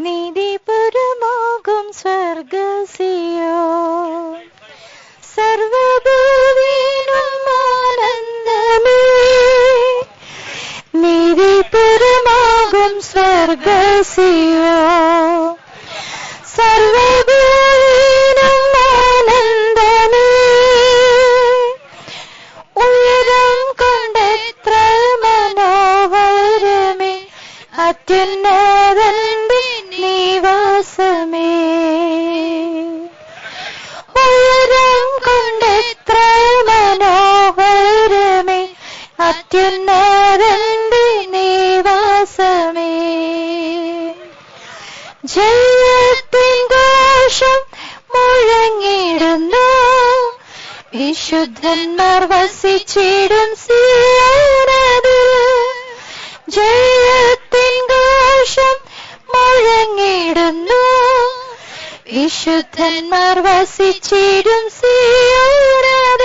നീതിപുരമാകും സ്വർഗസിയോൻ സർവഭൂവിനും ആനന്ദമേ. നീതിപുരമാകും സ്വർഗസിയോൻ സർവഭൂവിനും ആനന്ദമേ. ഉയരം കൊണ്ടെത്ര മനോഹരമേ അത്യുന്നതന്റെ നിവാസമേ. ഉയരം കൊണ്ടെത്ര മനോഹരമേ അത്യുന്നതന്റെ നിവാസമേ. ജയത്തിൻ ഘോഷം മുഴങ്ങിടുന്നു വിശുദ്ധന്മാർ വസിച്ചിടും സിയോനിൽ. ജയത്തിൻ ഘോഷം മുഴങ്ങിടുന്നു വിശുദ്ധന്മാർ വസിച്ചിടും സിയോനിൽ.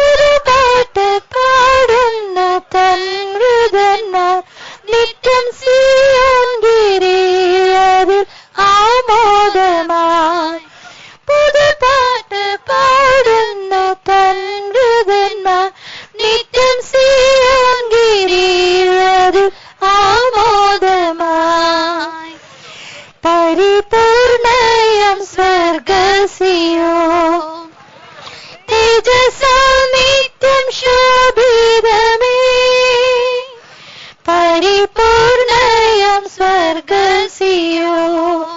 ഒരു പാട്ട് പാടുന്ന തൻ വൃതന്മാർ നിത്യം സിയോൻ ഗിരിയതിൽ ആമോദമായി. പുതുപാട്ട് പാടുന്ന തൻ വൃതന്മാർ നിത്യം സിയോൻ ഗിരിയതിൽ ആമോദമായി. പരിപൂർണയം സ്വർഗസിയോൻ തേജസ്സാൽ നിത്യം ശോഭിതമേ. പരിപൂർണയം സ്വർഗസിയോൻ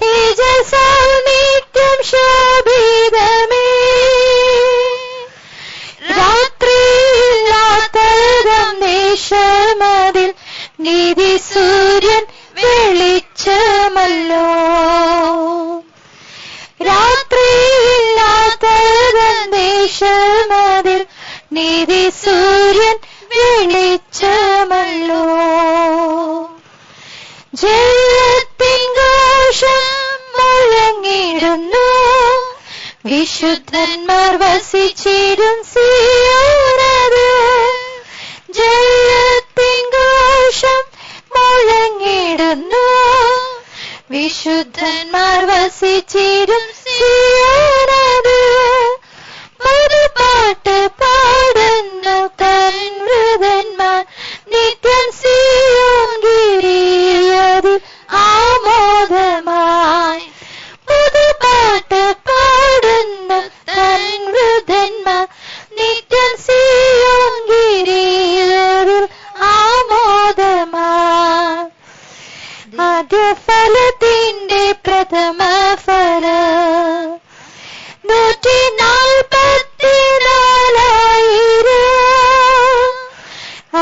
തേജസ്സാൽ നിത്യം ശോഭിതമേ. രാത്രിയില്ലാത്തതം ദേശമതിൽ നീതി സൂര്യൻ വെളിച്ചമല്ലോ. രാത്രിയില്ലാത്തതം ദേശമതിൽ നീതി സൂര്യൻ വെളിച്ചമല്ലോ. ജയത്തിൻ ഘോഷം മുഴങ്ങിടുന്നു വിശുദ്ധന്മാർ വസിച്ചിടും സിയോനിൽ. ജയത്തിൻ ഘോഷം മുഴങ്ങിടുന്നു വിശുദ്ധന്മാർ വസിച്ചിടും സിയോനിൽ. ഒരു പാട്ട് പാടുന്ന തൻ വൃതന്മാർ നിത്യം സിയോൻ ഗിരിയതിൽ ആമോദമായി. പുതുപാട്ട് പാടുന്ന തൻ വൃതന്മാർ നിത്യം സിയോൻ ഗിരിയതിൽ ആമോദമായി. ആദ്യഫലത്തിന്റെ പ്രഥമ ഫലം 144,000.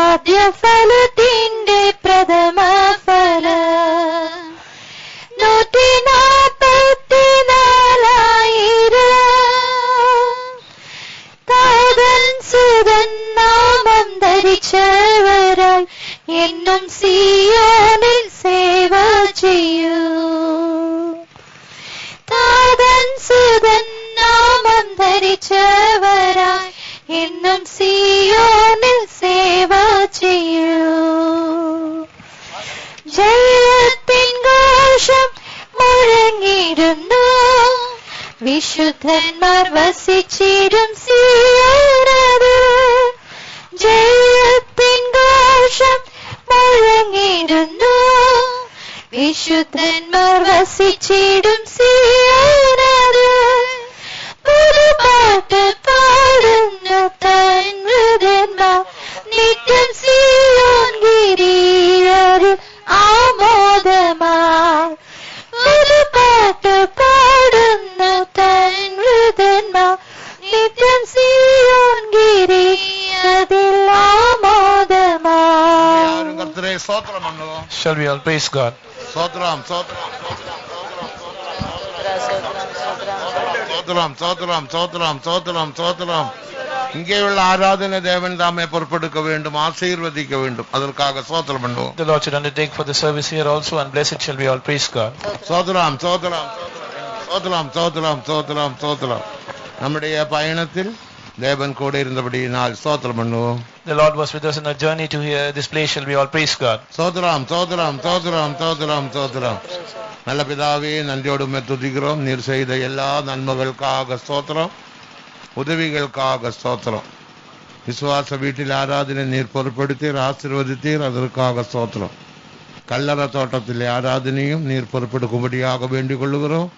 ആദ്യഫലത്തിന്റെ പ്രഥമ ഫലം 144,000. താതൻ സുതൻ നാമം ധരിച്ചവരായി എന്നും സിയോനിൽ സേവ ചെയ്യൂ. താതൻ സുതൻ നാമം ധരിച്ചവരായി എന്നും സിയോനിൽ സേവ ചെയ്യൂ. ജയത്തിൻ ഘോഷം മുഴങ്ങിടുന്നു വിശുദ്ധന്മാർ വസിച്ചിടും സിയോനിൽ. ജയത്തിൻ ഘോഷം മുഴങ്ങിടുന്നു വിശുദ്ധന്മാർ വസിച്ചിടും സിയോനിൽ. പുതുപാട്ട് പാടുന്ന തൻ വൃതന്മാർ നിത്യം സിയോൻ ഗിരിയതിൽ ആമോദമായി. പുതുപാട്ട് പാടുന്ന തൻ വൃതന്മാർ നിത്യം സിയോൻ ഗിരിയതിൽ ആമോദമായി. കർത്താവേ സ്തോത്രം பண்ணுவோம். Shall we all praise God? സ്തോത്രം സ്തോത്രം സ്തോത്രം സ്തോത്രം സ്തോത്രം സ്തോത്രം സ്തോത്രം. இங்கேயுள்ள ஆராதனை தேவன் தாமே பொறுப்பெடுக்க வேண்டும், ஆசீர்வதிக்க வேண்டும். அதற்காக ஸ்தோத்திரம் பண்ணுவோம். The Lord should undertake for the service here also, and blessed shall we all praise God. ஸ்தோத்திரம் ஸ்தோத்திரம் ஸ்தோத்திரம் ஸ்தோத்திரம் ஸ்தோத்திரம் ஸ்தோத்திரம். நம்முடைய பயணத்தில் தேவன் கூட இருந்தபடியினால் ஸ்தோத்திரம் பண்ணுவோம். The Lord was with us in our journey to here. This place shall be all. Praise God. சோதரம் சோதரம் சோதரம் சோதரம் சோதரம். நல்ல பிதாவே, நன்றியோடு உம்மை துதிக்கிறோம். நீர் செய்த எல்லா நன்மைகளுக்காக ஸ்தோத்திரம், உதவிகளுக்காக ஸ்தோத்திரம். விசுவாச வீட்டில் ஆராதனை நீர் பொறுப்படுத்தீர், ஆசீர்வதித்தீர், அதற்காக ஸ்தோத்திரம். கல்லற தோட்டத்தில் ஆராதனையும் நீர் பொறுப்பெடுக்கும்படியாக வேண்டிக் கொள்ளுகிறோம்.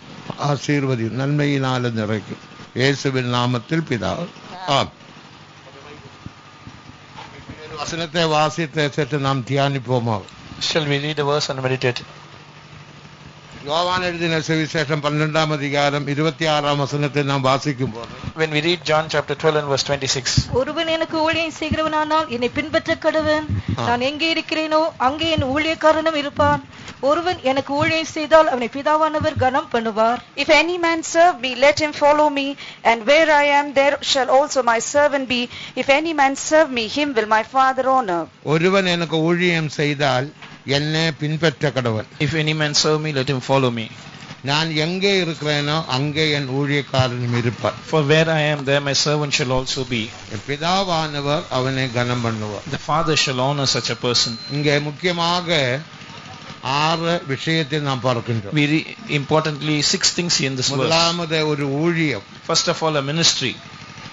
ஆசீர்வதி, நன்மையினால நிறைக்கும். இயேசுவின் நாமத்தில் பிதாவே, ஆமென். வசனத்தை வாசித்து சற்று நாம் தியானிப்போமாக. Shall we read the verse and meditate? யோவான் எழுதின சுவிசேஷம் 12ஆம் அதிகாரம் 26ஆம் வசனத்தை நாம் வாசிக்கும் போது, When we read John chapter 12 and verse 26. ஒருவன் எனக்கு ஊழியம் செய்கிறவனானால் என்னை பின்பற்ற கடவன். நான் எங்கே இருக்கிறேனோ அங்கே என் ஊழியக்காரனும் இருப்பான். ஒருவன் எனக்கு ஊழியம் செய்தால் அவனை பிதாவானவர் கனம் பண்ணுவார். If any man serve me, let him follow me, and where I am, there shall also my servant be. If any man serve me, him will my Father honor. ஒருவன் எனக்கு ஊழியம் செய்தால் என்னை பின்பற்ற கடவன். If any man serve me, let him follow me. நான் எங்கே இருக்கிறேனோ அங்கே என் ஊழியக்காரனும் இருப்பார். For where I am, there my servant shall also be. என் பிதாவானவர் அவனை கனம் பண்ணுவார். The Father shall honor such a person. இங்கே முக்கியமாக 6 விஷயத்தை நாம் பார்க்கின்றோம். We importantly 6 things in this verse. முதலாவது ஒரு ஊழியம். First of all, a ministry.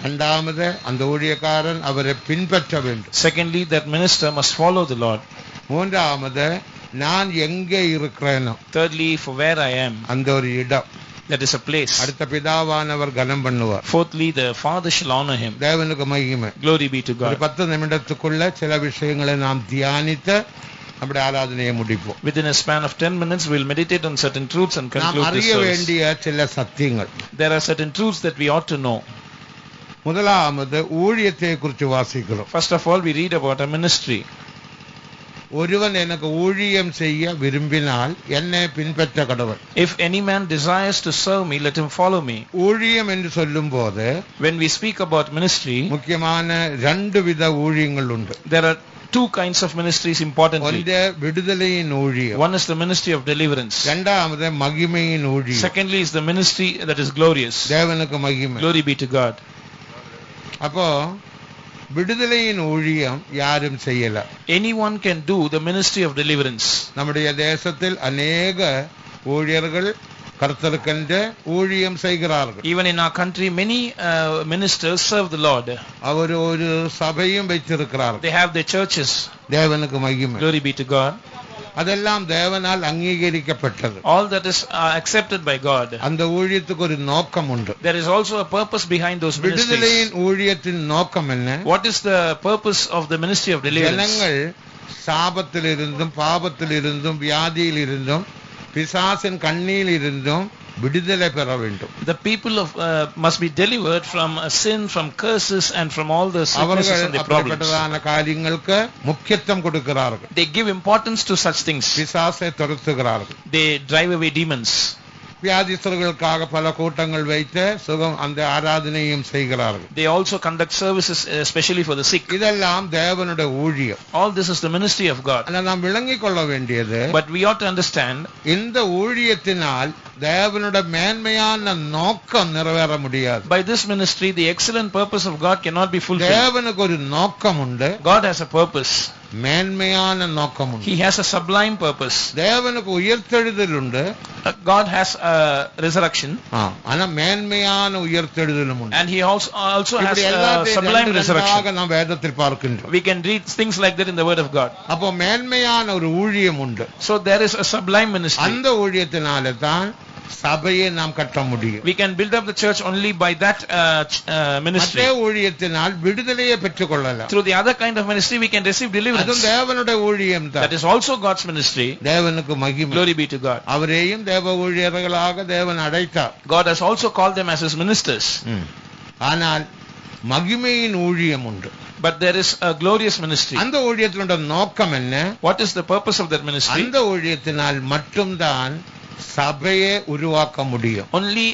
இரண்டாவது அந்த ஊழியக்காரன் அவரை பின்பற்ற வேண்டும். Secondly, that minister must follow the Lord. மூன்றாவது நான் எங்கே இருக்கிறேனோ, Thirdly, for where I am, அந்த ஒரு இடம், that is a place. அடுத்த பிதாவானவர் கனம் பண்ணுவார். Fourthly, the Father shall honor him. தேவனுக்கு மகிமை. Glory be to ஒரு God. 10 நிமிடத்துக்குள்ள சில விஷயங்களை நாம் தியானித்து நம்முடைய ஆராதனையை முடிப்போம். Within a span of 10 minutes, we will meditate on certain truths and நாம் conclude this அறிய service. வேண்டிய சில சத்தியங்கள். There are certain truths that we ought to know. முதலாவது ஊழியத்தை குறித்து வாசிக்கிறோம். First of all, we read about a ministry. ஒருவன் எனக்கு ஊழியம் செய்ய விரும்பினால் என்னை பின்பற்ற கடவன். If any man desires to serve me, let him follow me. ஊழியம் என்று சொல்லும் போது When we speak about ministry, முக்கியமான 2 வித ஊழியங்கள் உண்டு. there are 2 kinds of ministries importantly. ஒன்று விடுதலையின் ஊழியம், One is the ministry of deliverance. இரண்டாவது மகிமையின் ஊழியம். Secondly is the ministry that is glorious. தேவனுக்கு மகிமை. Glory be to God. அப்போ விடுதலையின் ஊழியம் யாரும் செய்யல. Anyone can do the ministry of deliverance. நம்முடைய தேசத்தில் அநேக ஊழியர்கள் கர்த்தருக்கென்று ஊழியம் செய்கிறார்கள். Even in our country, many ministers serve the Lord. அவர் ஒரு சபையும் வைத்திருக்கிறார்கள். They have their churches. தேவனுக்கு மகிமை. Glory be to God. அதெல்லாம் தேவனால் அங்கீகரிக்கப்பட்டது. All that is accepted by God. அந்த ஊழியத்துக்கு ஒரு நோக்கம் உண்டு. There is also a purpose behind those ministries. விடுதலையின் ஊழியத்தின் நோக்கம் என்ன? What is the purpose of the ministry of deliverance? ஜனங்கள் சாபத்திலிருந்தும் பாவத்திலிருந்தும் வியாதியிலிருந்தும் பிசாசின் கண்ணியிலிருந்தும் விடுதலை பெற வேண்டும். The people must be delivered from sin, from curses, and from all the sicknesses and the problems. அப்படிப்பட்டதான காரியங்களுக்கு முக்கியத்துவம் கொடுக்கிறார்கள். They give importance to such things. பிசாசை துரத்துகிறார்கள். They drive away demons. வியாதிஸ்தர்களுக்காக பல கூட்டங்கள் வைத்து சுகம் அந்த ஆராதனையும் செய்கிறார்கள். They also conduct services especially for the sick. இதெல்லாம் தேவனுடைய ஊழியம். All this is the ministry of God. ஆனால் நாம் விளங்கிக் கொள்ள வேண்டியது, But we ought to understand, இந்த ஊழியத்தினால் தேவனுடைய மேன்மையான நோக்கம் நிறைவேற முடியாது. by this ministry the excellent purpose of God cannot be fulfilled. தேவனுக்கு ஒரு நோக்கம் உண்டு. God has a purpose. மேன்மையான நோக்கம் உண்டு. He has a sublime purpose. தேவனுக்கு உயிர்த்தெழுதல் உண்டு. God has a resurrection. ஆனா மேன்மையான உயிர்த்தெழுதலும் உண்டு. And he also has இப்படி a எல்லாத்தையும் sublime resurrection. நாம் வேதத்தில் பார்க்கின்றோம். We can read things like that in the word of God. அப்போ மேன்மையான ஒரு ஊழியம் உண்டு. So there is a sublime ministry. அந்த ஊழியத்தினால தான் சபையை நாம் கட்ட முடியும். We can build up the church only by that ministry. மற்ற ஊழியத்தினால் விடுதலையை பெற்றுக் கொள்ளலாம். Through the other kind of ministry we can receive deliverance. அதுவும் தேவனுடைய ஊழியம் தான். That is also God's ministry. தேவனுக்கு மகிமை. Glory be to God. அவரையும் தேவ ஊழியர்களாக தேவன் அழைத்தார். God has also called them as his ministers. ஆனால் மகிமையின் ஊழியம் உண்டு. But there is a glorious ministry. அந்த ஊழியத்தினுடைய நோக்கம் என்ன? What is the purpose of that ministry? அந்த ஊழியத்தினால் மட்டும்தான் சபையை உருவாக்க முடியும். Only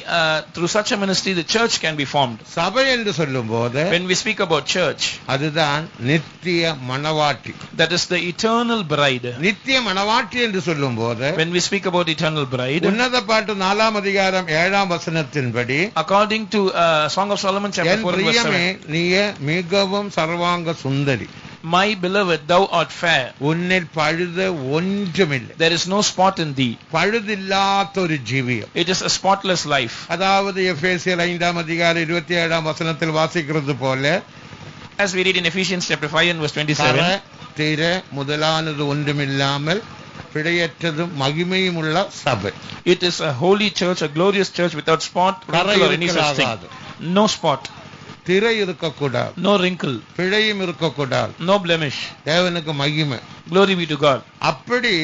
through such a ministry the church can be formed. சபை என்று சொல்லும்போது When we speak about church, அதுதான் நித்திய மணவாட்டி. that is the eternal bride. நித்திய மணவாட்டி என்று சொல்லும்போது When we speak about eternal bride, உன்னத பாட்டு 4ஆம் அதிகாரம் 7ஆம் வசனத்தின்படி according to Song of Solomon chapter 4 verse 7, நீயே மிகவும் சர்வாங்க சுந்தரி, my beloved, thou art fair, உன்னில் பழுது ஒன்றுமில்லை. there is no spot in thee. பழுதில்லாத ஒரு ஜீவியம். It is a spotless life. அதாவது எபேசியர் 5ஆம் அதிகாரம் 27ஆம் வசனத்தில் வாசிக்கிறது போல, As we read in Ephesians chapter 5 and verse 27, தீர முதலானது ஒன்றுமில்லாமல் பிழையற்றதும் மகிமையும் உள்ள சபை. it is a holy church, a glorious church without spot, wrinkle or any such thing. No spot, திரை இருக்கக்கூடாது, no wrinkle, பிழையும் இருக்கக்கூடாது. no blemish. தேவனுக்கு மகிமை. Glory be to God. அப்படி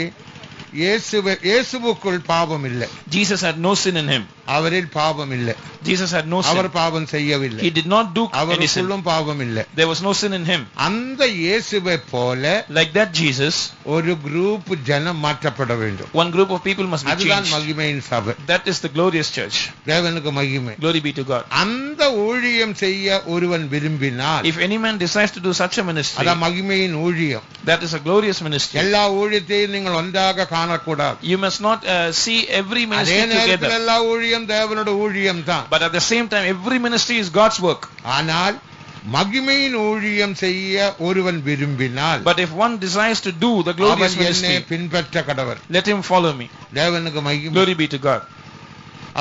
இயேசுவுக்குள் பாவம் இல்லை. Jesus had no sin in him. அவரில் பாவம் இல்லை. Jesus had no our sin. பாவம் செய்யவில்லை. He did not do any sin. அவருக்குள்ளும் பாவம் இல்லை. There was no sin in him. அந்த இயேசுவை போல Like that Jesus, ஒரு குரூப் ஜனம் மாற்றப்பட வேண்டும். one group of people must be அதுதான் changed. மகிமையின் சபை. That is the glorious church. தேவனுக்கு மகிமை. Glory be to God. அந்த ஊழியம் செய்ய ஒருவன் விரும்பினால், If any man decides to do such a ministry, அதான் மகிமையின் ஊழியம். that is a glorious ministry. எல்லா ஊழியத்தையும் நீங்கள் ஒன்றாக காணக்கூடாது. You must not see every அதே ministry நேரத்தில் together. எல்லா ஊழியம் தேவனுடைய ஊழியம் தான். But at the same time, every ministry is God's work. ஆனால் மகிமையின் ஊழியம் செய்ய ஒருவன் விரும்பினால், But if one desires to do the glorious அவன் என்னை ministry, பின்பற்ற கடவர். let him follow me. தேவனுக்கு மகிமை. Glory be to God.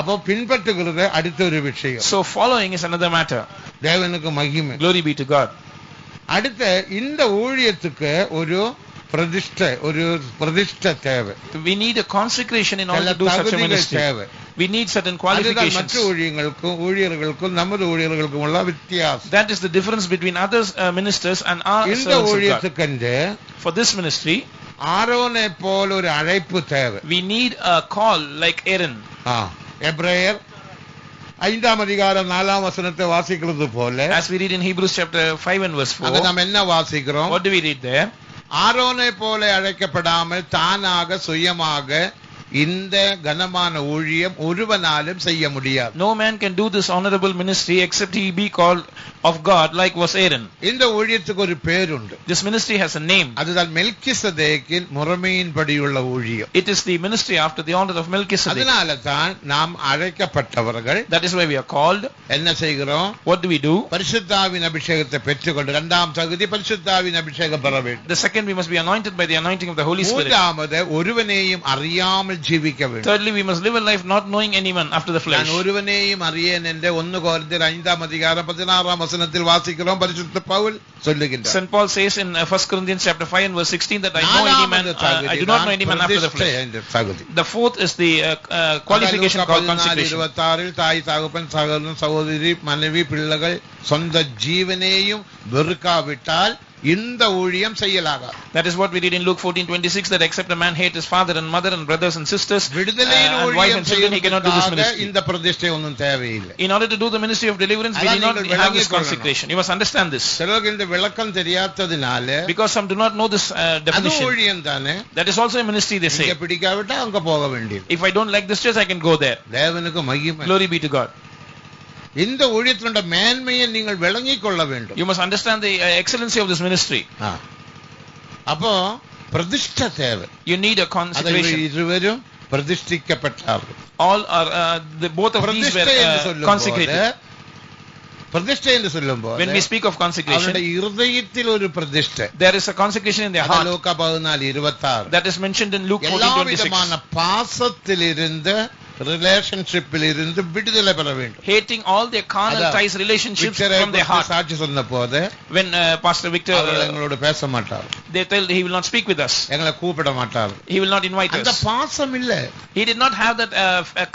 அப்போ பின்பற்றுகிறது அடுத்த ஒரு விஷயம். So following is another matter. தேவனுக்கு மகிமை. Glory be to God. அடுத்த இந்த ஊழியத்துக்கு ஒரு பிரதிஷ்டை தேவை. We need a consecration in order சில to do such a தகுதிகள் ministry. தேவை. We need certain அதுதான் qualifications. மற்ற ஊழியர்களுக்கும் நமது ஊழியர்களுக்கும் உள்ள வித்தியாசம். That is the difference between other ministers and our இந்த servants of God. ஊழியத்துக்கு For this ministry, ஆரோனை போல ஒரு அழைப்பு தேவை. we need a call like Aaron. எபிரேயர் 5ஆம் அதிகாரம் 4ஆம் வசனத்தை வாசிக்கிறது போல, As we read in Hebrews chapter 5 and verse அங்க 4, நாம் என்ன வாசிக்கிறோம்? what do we read there? ஆரோனை போல அழைக்கப்படாமல் தானாக சுயமாக இந்த கனமான ஊழியம் ஒருவனாலும் செய்ய முடியாது. No man can do this honorable ministry except he be called of God like was Aaron. இந்த ஊழியத்துக்கு ஒரு பேர் உண்டு. This ministry has a name. அதுதான் மெல்கிசதேக்கின் முறைமையின்படியுள்ள ஊழியம். It is the ministry after the order of Melchizedek. அதனால தான் நாம் அழைக்கப்பட்டவர்கள் That is why we are called. என்ன செய்கிறோம்? What do we do? பரிசுத்தாவின் அபிஷேகத்தை பெற்றுக்கொண்டு, இரண்டாம் தகுதி பரிசுத்தாவின் அபிஷேகம் பெற வேண்டும். The second, we must be anointed by the anointing of the Holy Spirit. மூன்றாவது, ஒருவனையும் அறியாமல் ஜீவிக்க வேண்டும். Thirdly, we must live a life not knowing anyone after the flesh. நான் ஒருவனையும் அறியேன் என்று 1 கொரிந்தியர் 5ஆம் அதிகாரம் 16ஆம் வசனத்தில் வாசிக்கிறோம். பரிசுத்த பவுல் சொல்லுகின்றார். St. Paul says in 1 Corinthians chapter 5 and verse 16 that I do not know any man after the flesh. The fourth is the qualification called consecration. 26 தாய் தகப்பன் சகோதரன் சகோதரி மனைவி பிள்ளைகள் சொந்த ஜீவனையும் வெறுக்காவிட்டால் இந்த ஊழியம் செய்யலாகாது. That is what we read in Luke 14:26, that except a man hate his father and mother and brothers and sisters விடுதலையின் and wife and children, he cannot do this ministry. இந்த பிரதிஷ்டை ஒன்றும் தேவையில்லை. In order to do the ministry of deliverance, we need not have this consecration. You must understand this. சிலருக்கு இந்த விளக்கம் தெரியாததினால, Because some do not know this அது definition. ஊழியம் தானே, That is also a ministry, they say. இங்க பிடிக்காவிட்டா அங்க போக வேண்டியது. If I don't like this church, I can go there. தேவனுக்கு மகிமை. Glory be to God. இந்த ஊழியத்தினுடைய மேன்மையை நீங்கள் விளங்கிக் கொள்ள வேண்டும். You must understand the excellency of this ministry. அப்போ பிரதிஷ்டை தேவை. You need a consecration. இருவரும் பிரதிஷ்டிக்கப்பட்டார்கள். All are both of these were consecrated. பிரதிஷ்டை என்று சொல்லும்போது, when we speak of consecration, அவருடைய இருதயத்தில் ஒரு பிரதிஷ்டை. there is a consecration in their heart. Luca 14:26 that is mentioned in Luke 14:26. எல்லா விதமான பாசத்திலிருந்து ரிலேஷன்ஷிப்பில் இருந்து விடுதலை பெற வேண்டும். Hating all their carnal ties, relationships from their heart. சாட்சி சொன்னபோது, when Pastor Victor எங்களோட பேச மாட்டார், they tell he will not speak with us, எங்களை கூப்பிட மாட்டார், he will not invite அந்த us. பாசம் இல்ல. He did not have that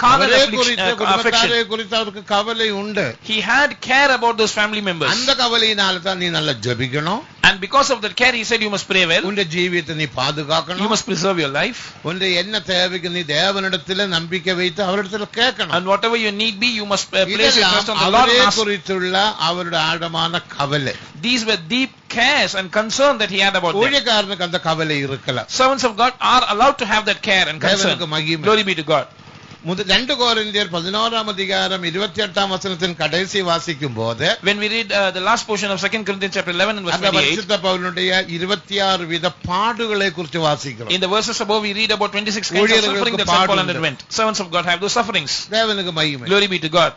carnal affection. குறித்து அவருக்கு கவலை உண்டு. He had care about those family members. அந்த கவலையினால தான் நீ நல்லா ஜெபிக்கணும். And because of that care, he said you must pray well. உன்னுடைய ஜீவியத்தை நீ பாதுகாக்கணும். You must preserve your life. உன்னுடைய என்ன தேவைக்கு நீ தேவனிடத்தில் நம்பிக்கை வைத்து அவரிடத்தில் கேட்கணும். And whatever your need be, you must place your trust on the Lord. அவரே குறித்துள்ள அவருடைய ஆழமான கவலை. These were deep cares and concern that he had about them. ஊழியக்காரனுக்கு அந்த கவலை இருக்கலாம். Servants of God are allowed to have that care and concern. Glory be to God. 2 Corinthians 11 அதிகாரம் 28 வசனத்தின் கடைசி வாசிக்கும்போது when we read the last portion of 2 Corinthians chapter 11 and verse அந்த 28, பரிசுத்த பவுலுடைய 26 வித பாடுகளை குறித்து வாசிக்கிறோம். in the verses above we read about 26 kinds of suffering that Saint Paul underwent. Servants of God have those sufferings. தேவனுக்கு மகிமை. Glory be to God.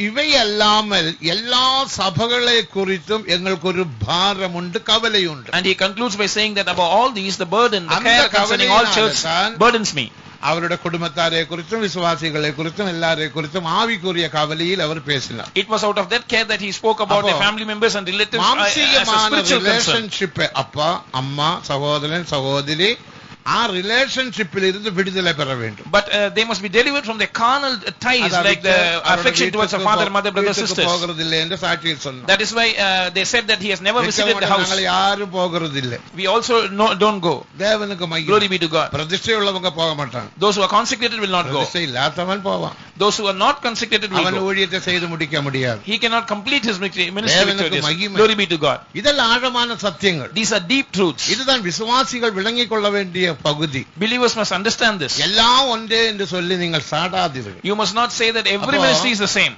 இவை அல்லாமல் எல்லா சபைகளை குறித்தும் எங்களுக்கு ஒரு பாரம் உண்டு, கவலை உண்டு. And he concludes by saying that about all these the burden, the care concerning all church burdens me. அவருடைய குடும்பத்தாரை குறித்தும் விசுவாசிகளை குறித்தும் எல்லாரை குறித்தும் ஆவிக்குரிய கவலையில் அவர் பேசினார். It was out of that care that he spoke about the family members and relatives as a spiritual relationship. அப்பா அம்மா சகோதரன் சகோதரி ஆ ரிலேஷன்ஷிப்பில் இருந்து விடுதலை பெற வேண்டும். But they must be delivered from the carnal ties like the affection towards a father, mother, brother, sisters. போகிறதில்லை என்று சாட்சியில் சொன்னார். That is why they said that he has never visited the house. நாங்கள் யாரும் போகிறதில்லை. We also don't go. தேவனுக்கு மகிமை. Glory be to God. பிரதிஷ்டை உள்ளவங்க போக மாட்டாங்க. Those who are consecrated will not go. பிரதிஷ்டை இல்லாதவன் போவான். Those who are not consecrated will அவன் go. ஊழியத்தை செய்து முடிக்க முடியாது. He cannot complete his ministry. தேவனுக்கு மகிமை. Glory be to God. இதெல்லாம் ஆழமான சத்தியங்கள். These are deep truths. இதுதான் விசுவாசிகள் விளங்கிக் கொள்ள வேண்டிய பகுதி. Believers must understand this. எல்லாம் ஒன்றே என்று சொல்லி நீங்கள் சாடாதீர்கள். You must not say that every ministry is the same.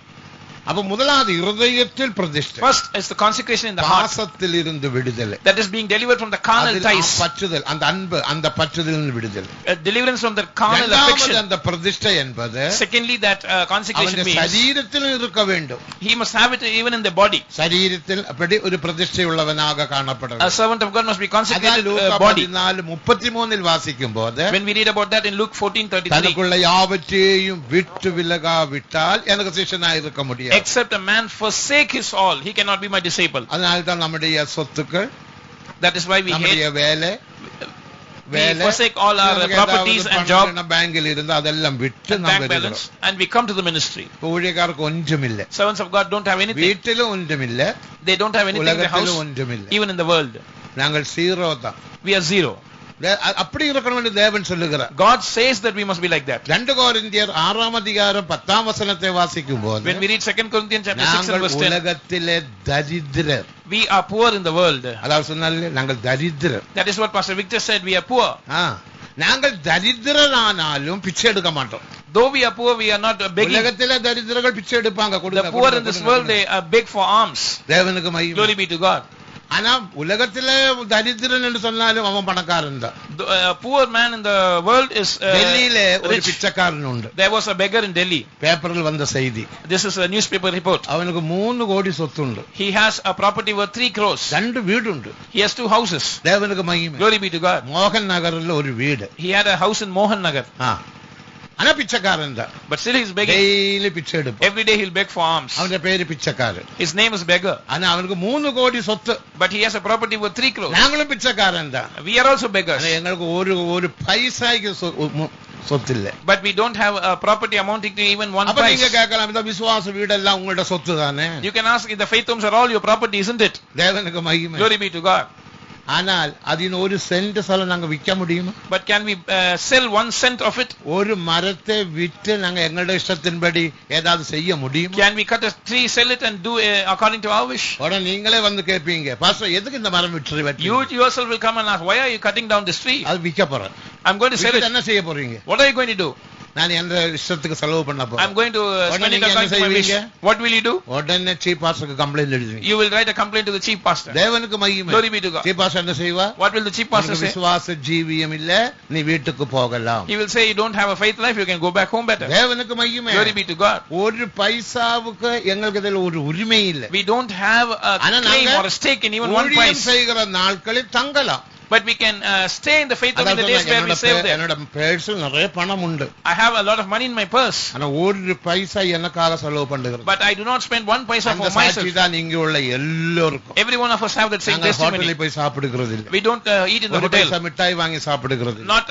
அப்ப முதலாவது இருதயத்தில் பிரதிஷ்டை. First is the consecration in the heart. பாசத்தில் இருந்து விடுதலை. That is being delivered from the carnal ties. பற்றுதல், அந்த அன்பு, அந்த பற்றுதலிருந்து விடுதலை. Deliverance from the carnal affection. அந்த பிரதிஷ்டை என்பது secondly that consecration means சரீரத்தில் இருக்க வேண்டும். he must have it even in the body. சரீரத்தில் அப்படி ஒரு பிரதிஷ்டை உள்ளவனாக காணப்பட வேண்டும். A servant of God must be consecrated body. 14:33 வாசிக்கும்போது when we read about that in Luke 14:33, தனக்குள்ள யாவற்றையும் விட்டு விலகாவிட்டால் எனக்கு சிஷ்யனாய் இருக்க முடியாது. Except a man forsake his all, he cannot be my disciple. அதனால தான் நம்முடைய சொத்துக்கள், that is why we நம்முடைய வேலை forsake all our properties and job, பேங்கில் இருந்து அதெல்லாம் விட்டு நாம் balance, and we come to the ministry. ஊழியக்காரருக்கு ஒன்றுமில்லை. Servants of God don't have anything. வீட்டிலும் ஒன்றுமில்லை. They don't have anything in the house, even in the world. நாங்கள் ஜீரோ தான். We are zero. அப்படி இருக்கணும் என்று தேவன் சொல்லுகிறார். God says that we must be like that. 2 கொரிந்தியர் 6 அதிகாரம் 10 வசனத்தை வாசிக்கும்போது when we read 2 Corinthians chapter 6 and verse 10, உலகத்திலே தரித்திரர். we are poor in the world. அதாவது சொன்னாலே நாங்கள் தரித்திரர். That is what Pastor Victor said, we are poor. நாங்கள் தரித்திரரானாலும் பிச்சை எடுக்க மாட்டோம். Though we are poor, we are not begging. உலகத்திலே தரித்திரர்கள் பிச்சை எடுப்பாங்க. The poor in this world, they beg for alms. தேவனுக்கு மகிமை. Glory be to God. ஆனா உலகத்திலே தரித்திரன் என்று சொன்னாலும் அவன் பணக்காரன் தான். Poor man in the world is டெல்லியிலே ஒரு பிச்சைக்காரன் உண்டு. There was a beggar in Delhi. பேப்பரில் வந்த செய்தி. This is a newspaper report. அவனுக்கு 3 கோடி சொத்து உண்டு. He has a property worth 3 crores. 2 வீடு உண்டு. He has 2 houses. தேவனுக்கு மகிமை. Glory be to God. மோகன் நகரில் ஒரு வீடு. He had a house in Mohan Nagar. ஆனா பிச்சைக்காரன் தான். But still he is begging. Daily பிச்சை எடுப்பான். Every day he will beg for alms. அவனுடைய பேரு பிச்சைக்காரன். His name is beggar. ஆனா அவனுக்கு 3 கோடி சொத்து. But he has a property worth 3 crores. நாங்களும் பிச்சைக்காரன் தான். We are also beggars. எங்களுக்கு ஒரு பைசாய்க்கு சொத்து இல்ல. But we don't have a property amounting to even 1 அப்ப price. நீங்க கேட்கலாம், இந்த விசுவாச வீடெல்லாம் உங்களோட சொத்து தானே? You can ask if the faith homes are all your property, isn't it? தேவனுக்கு மகிமை. Glory be to God. ஆனால் அதின் 1 சென்ட் ஸ்தலம் நாங்க விற்க முடியுமா? But can we sell 1 cent of it? ஒரு மரத்தை விற்று நாங்க எங்களுடைய இஷ்டத்தின்படி ஏதாவது செய்ய முடியுமா? Can we cut a tree, sell it and do according to our wish? உடனே நீங்களே வந்து கேட்பீங்க, பாஸ்டர் எதுக்கு இந்த மரம் விற்று? You yourself will come and ask, why are you cutting down this tree? அது விற்க போறேன். I'm going to sell it. என்ன செய்ய போறீங்க? What are you going to do? நான் என்ற இஷ்டத்துக்கு செலவு பண்ண போறேன். I'm going to spend it according to my wish. What will you do? உடனே சீஃப் பாஸ்டருக்கு கம்ப்ளைன்ட் எழுதுவீங்க. You will write a complaint to the chief pastor. தேவனுக்கு மகிமை. Glory be to God. Chief pastor என்ன செய்வா? What will the chief pastor say? விசுவாச ஜீவியம் இல்ல, நீ வீட்டுக்கு போகலாம். He will say you don't have a faith life, you can go back home better. தேவனுக்கு மகிமை. Glory be to God. ஒரு பைசாவுக்கு எங்களுக்கு இதுல ஒரு உரிமை இல்ல. We don't have a claim or a stake in even 1 price. ஊழியம் செய்கிற நாட்களில் தங்கலாம். But we can stay in the faith of in the days where we save there. என்னோட பர்ஸ்ல நிறைய பணம் உண்டு. I have a lot of money in my purse. ஆனா ஒரு பைசா எனக்காக செலவு பண்ணுகிறது. But I do not spend 1 paisa for myself. அந்த சாட்சி தான் இங்க உள்ள எல்லாருக்கும். Every one of us have that same testimony. ஹோட்டல்ல போய் சாப்பிடுகிறது இல்ல. We don't eat in the hotel. ஒரு மிட்டாய் வாங்கி சாப்பிடுகிறது இல்ல. Not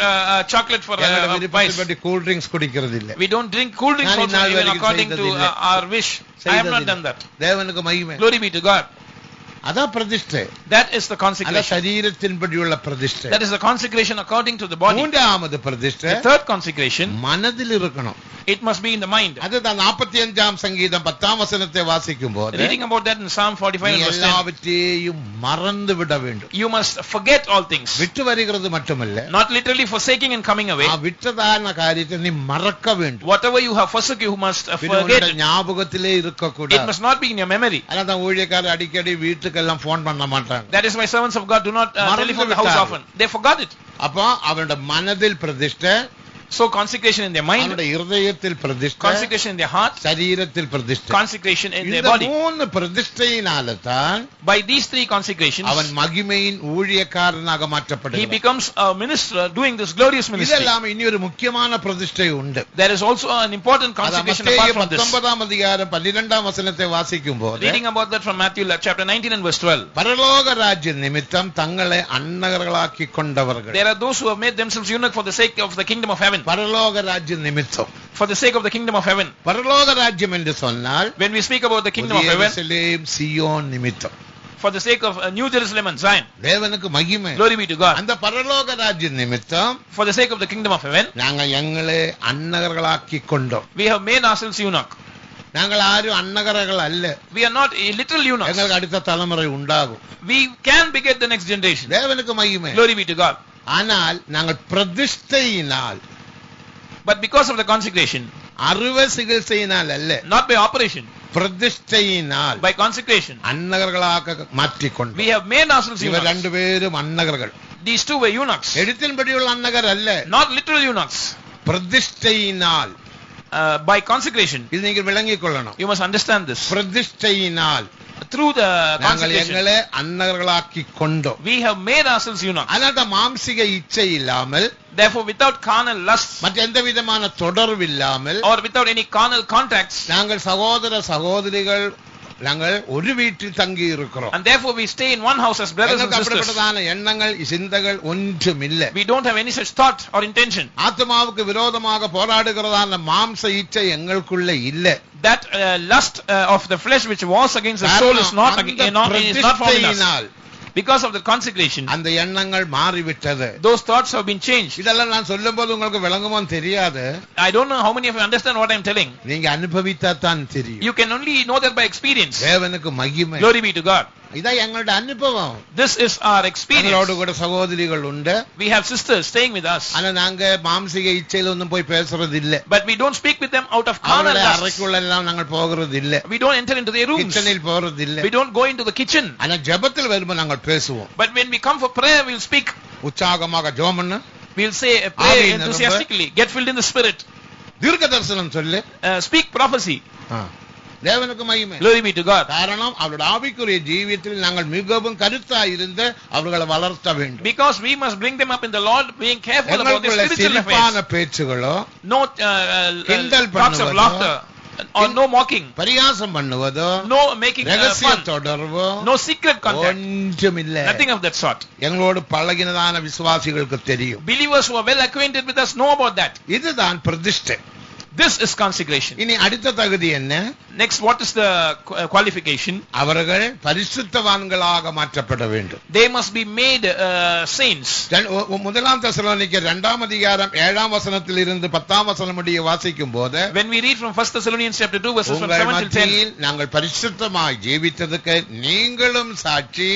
chocolate for a price. Cool drinks குடிக்கிறது இல்ல. We don't drink cool drinks also even according to our wish. I have not done that. தேவனுக்கு மகிமை. Glory be to God. அதான் பிரதிஷ்டை. That is the அத consecration. சரீரத்தின்படியுள்ள பிரதிஷ்டை. That is the consecration according to the body. மூன்றாவது பிரதிஷ்டை The third consecration, மனதில் இருக்கணும். it must be in the mind. அதுதான் 45ஆம் சங்கீதம் 10ஆம் வசனத்தை வாசிக்கும் போது Reading about that in Psalm 45 and verse 10. எல்லாவற்றையும் மறந்து விட வேண்டும். You must forget all things. விட்டு வருகிறது மட்டுமல்ல, Not literally forsaking and coming away. விட்டதான காரியத்தை நீ மறக்க வேண்டும். Whatever you have forsaken, you must forget உன்னுடைய it. ஞாபகத்திலே இருக்க It கூடாது. must not be in your memory. அதான் ஊழியக்காரர் அடிக்கடி வீட்டுக்கெல்லாம் போன் பண்ண மாட்டாங்க. That is why servants of God do not telephone the house often. They forgot it. அப்போ அவனுடைய மனதில் பிரதிஷ்டை, So consecration in their mind, அவனுடைய இருதயத்தில் பிரதிஷ்டை, consecration in their heart, சரீரத்தில் பிரதிஷ்டை. consecration in their இந்த body. மூணு பிரதிஷ்டையினால தான் By these three consecrations, அவன் மகிமையின் ஊழியக்காரனாக he மாற்றப்படுகிறான். becomes a minister doing this glorious ministry. இதெல்லாம் இனி ஒரு முக்கியமான பிரதிஷ்டை உண்டு. There is also an important consecration apart from this. 19ஆம் அதிகாரம் 12ஆம் வசனத்தை வாசிக்கும் போது Reading about that from Matthew chapter 19 and verse 12. பரலோக ராஜ்ய நிமித்தம் தங்களை அன்னகர்களாக்கி கொண்டவர்கள். There are those who have made themselves eunuch for the sake of the kingdom of heaven. பரலோக ராஜ்ய நிமித்தம், For the sake of the kingdom of heaven. பரலோக ராஜ்யம் என்று சொன்னால் When we speak about the kingdom of புதிய heaven, எருசலேம், Zion நிமித்தம், for the sake of New Jerusalem and Zion, தேவனுக்கு மகிமை. glory be to God. அந்த பரலோக ராஜ்ய நிமித்தம் For the sake of the kingdom of heaven, நாங்க எங்களை அன்னகர்களாக்கி கொண்டோம். we have made ourselves eunuch. நாங்கள் யாரும் அன்னகர்கள் அல்ல. We are not a literal eunuchs. எங்களுக்கு அடுத்த தலைமுறை உண்டாகும். We can beget the next generation. தேவனுக்கு மகிமை. Glory be to God. ஆனால் நாங்கள் பிரதிஷ்டையினால், But because of the consecration, அறுவை சிகிச்சையினால் அல்ல, not by operation, பிரதிஷ்டையினால் by consecration, அன்னகர்களாக மாற்றிக்கொண்டோம். we have made ourselves இவர் eunuchs. ரெண்டு பேரும் அன்னகர்கள். These two were eunuchs, எழுத்தின்படியுள்ள அன்னகர் அல்ல, not literal eunuchs. பிரதிஷ்டையினால். By consecration, இது நீங்கள் விளங்கிக் கொள்ளணும். you must understand this. பிரதிஷ்டையினால் Through the நாங்கள் consecration, எங்களை அன்னகர்களாக்கி கொண்டோம். we have made ourselves eunuchs. அதனால மாம்சிக இச்சை இல்லாமல், Therefore, without carnal lusts மற்ற எந்த விதமான தொடர்பு இல்லாமல், or without any carnal contacts, நாங்கள் சகோதர சகோதரிகள், நாங்கள் ஒரு வீட்டில் தங்கி இருக்கிறோம். and therefore we stay in one house as brothers and எங்களுக்கு sisters. அப்படிப்பட்டதான எண்ணங்கள் சிந்தைகள் ஒன்றும் இல்லை. We don't have any such thought or intention. ஆத்மாவுக்கு விரோதமாக போராடுகிறதான மாம்ச இச்சை எங்களுக்குள்ள இல்லை. That lust of the flesh which wars against the soul is not அந்த is not found in us. பிரதிஷ்டையினால் Because of the consecration, அந்த எண்ணங்கள் மாறிவிட்டது. those thoughts have been changed. இதெல்லாம் நான் சொல்லும்போது உங்களுக்கு விளங்குமோ தெரியாது. I don't know how many of you understand what I'm telling. நீங்க அனுபவித்தா தான் தெரியும். You can only know that by experience. தேவனுக்கு மகிமை. Glory be to God. இதான் எங்களுடைய அனுபவம். This is our experience. எங்களோடு கூட சகோதரிகள் உண்டு. We have sisters staying with us. ஆனா நாங்க மாம்சிக இச்சையில ஒன்றும் போய் பேசுறது இல்ல. But we don't speak with them out of carnal அவங்களுடைய lusts. அறைக்குள்ள எல்லாம் நாங்கள் போகிறது இல்ல. We don't enter into their rooms. கிச்சனில் போறது இல்ல. We don't go into the kitchen. ஆனா ஜெபத்தில் வரும்போது நாங்கள் பேசுவோம். But when we come for prayer, we'll speak. உற்சாகமாக ஜெபம் பண்ணு. We'll say pray enthusiastically. Get filled in the spirit. தீர்க்க தரிசனம் சொல்லு. Speak prophecy. தேவனுக்கு மகிமை. Glory be to God. காரணம் அவருடைய ஆவிக்குரிய ஜீவியத்தில் நாங்கள் மிகவும் கருத்தா இருந்து அவர்களை வளர்த்த வேண்டும். Because we must bring them up in the Lord, being careful about their spiritual சிரிப்பான affairs. பேச்சுகளோ, No கிண்டல் talks of பண்ணுவதோ, laughter or no mocking, பரியாசம் பண்ணுவதோ, no making ரகசிய fun, தொடர்போ, no secret contact, ஒன்றும் இல்ல. nothing of that sort. எங்களோடு பழகினதான விசுவாசிகளுக்கு தெரியும். Believers who are well acquainted with us know about that. இதுதான் பிரதிஷ்டை. This is consecration. இனி அடுத்த தகுதி என்ன? Next, what is the qualification? அவர்கள் பரிசுத்தவான்களாக மாற்றப்பட வேண்டும். They must be made saints. முதலாம் தெசலோனிக்கர் 2ஆம் அதிகாரம் 7ஆம் வசனத்தில் இருந்து 10ஆம் வசனம் முடிய வாசிக்கும் போது, When we read from 1 Thessalonians chapter 2 verses from 7 till 10, மத்தியில் நாங்கள் பரிசுத்தமாய் ஜீவித்ததுக்கு நீங்களும் சாட்சி,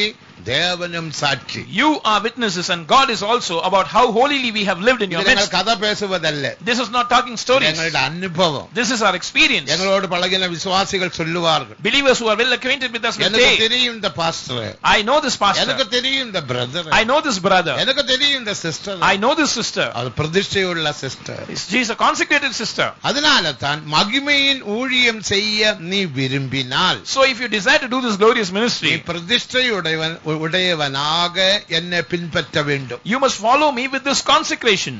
தேவனும் சாட்சி. You are witnesses and God is also about how holily we have lived in your midst. கதை பேசுவதல்ல. This is not talking stories. எங்களுடைய அனுபவம். This is our experience. எங்களோடு பழகின விசுவாசிகள் சொல்லுவார்கள். Believers who are well acquainted with us will எனக்கு say, தெரியும் இந்த pastor. I know this pastor. எனக்கு தெரியும் இந்த brother. I know this brother. எனக்கு தெரியும் இந்த sister. I know this sister. அது பிரதிஷ்டையுள்ள sister. She is a consecrated sister. அதனால தான் மகிமையின் ஊழியம் செய்ய நீ விரும்பினால், So if you desire to do this glorious நீ ministry, பிரதிஷ்டையுடையவனாக என்னை பின்பற்ற வேண்டும். you must follow me with this consecration.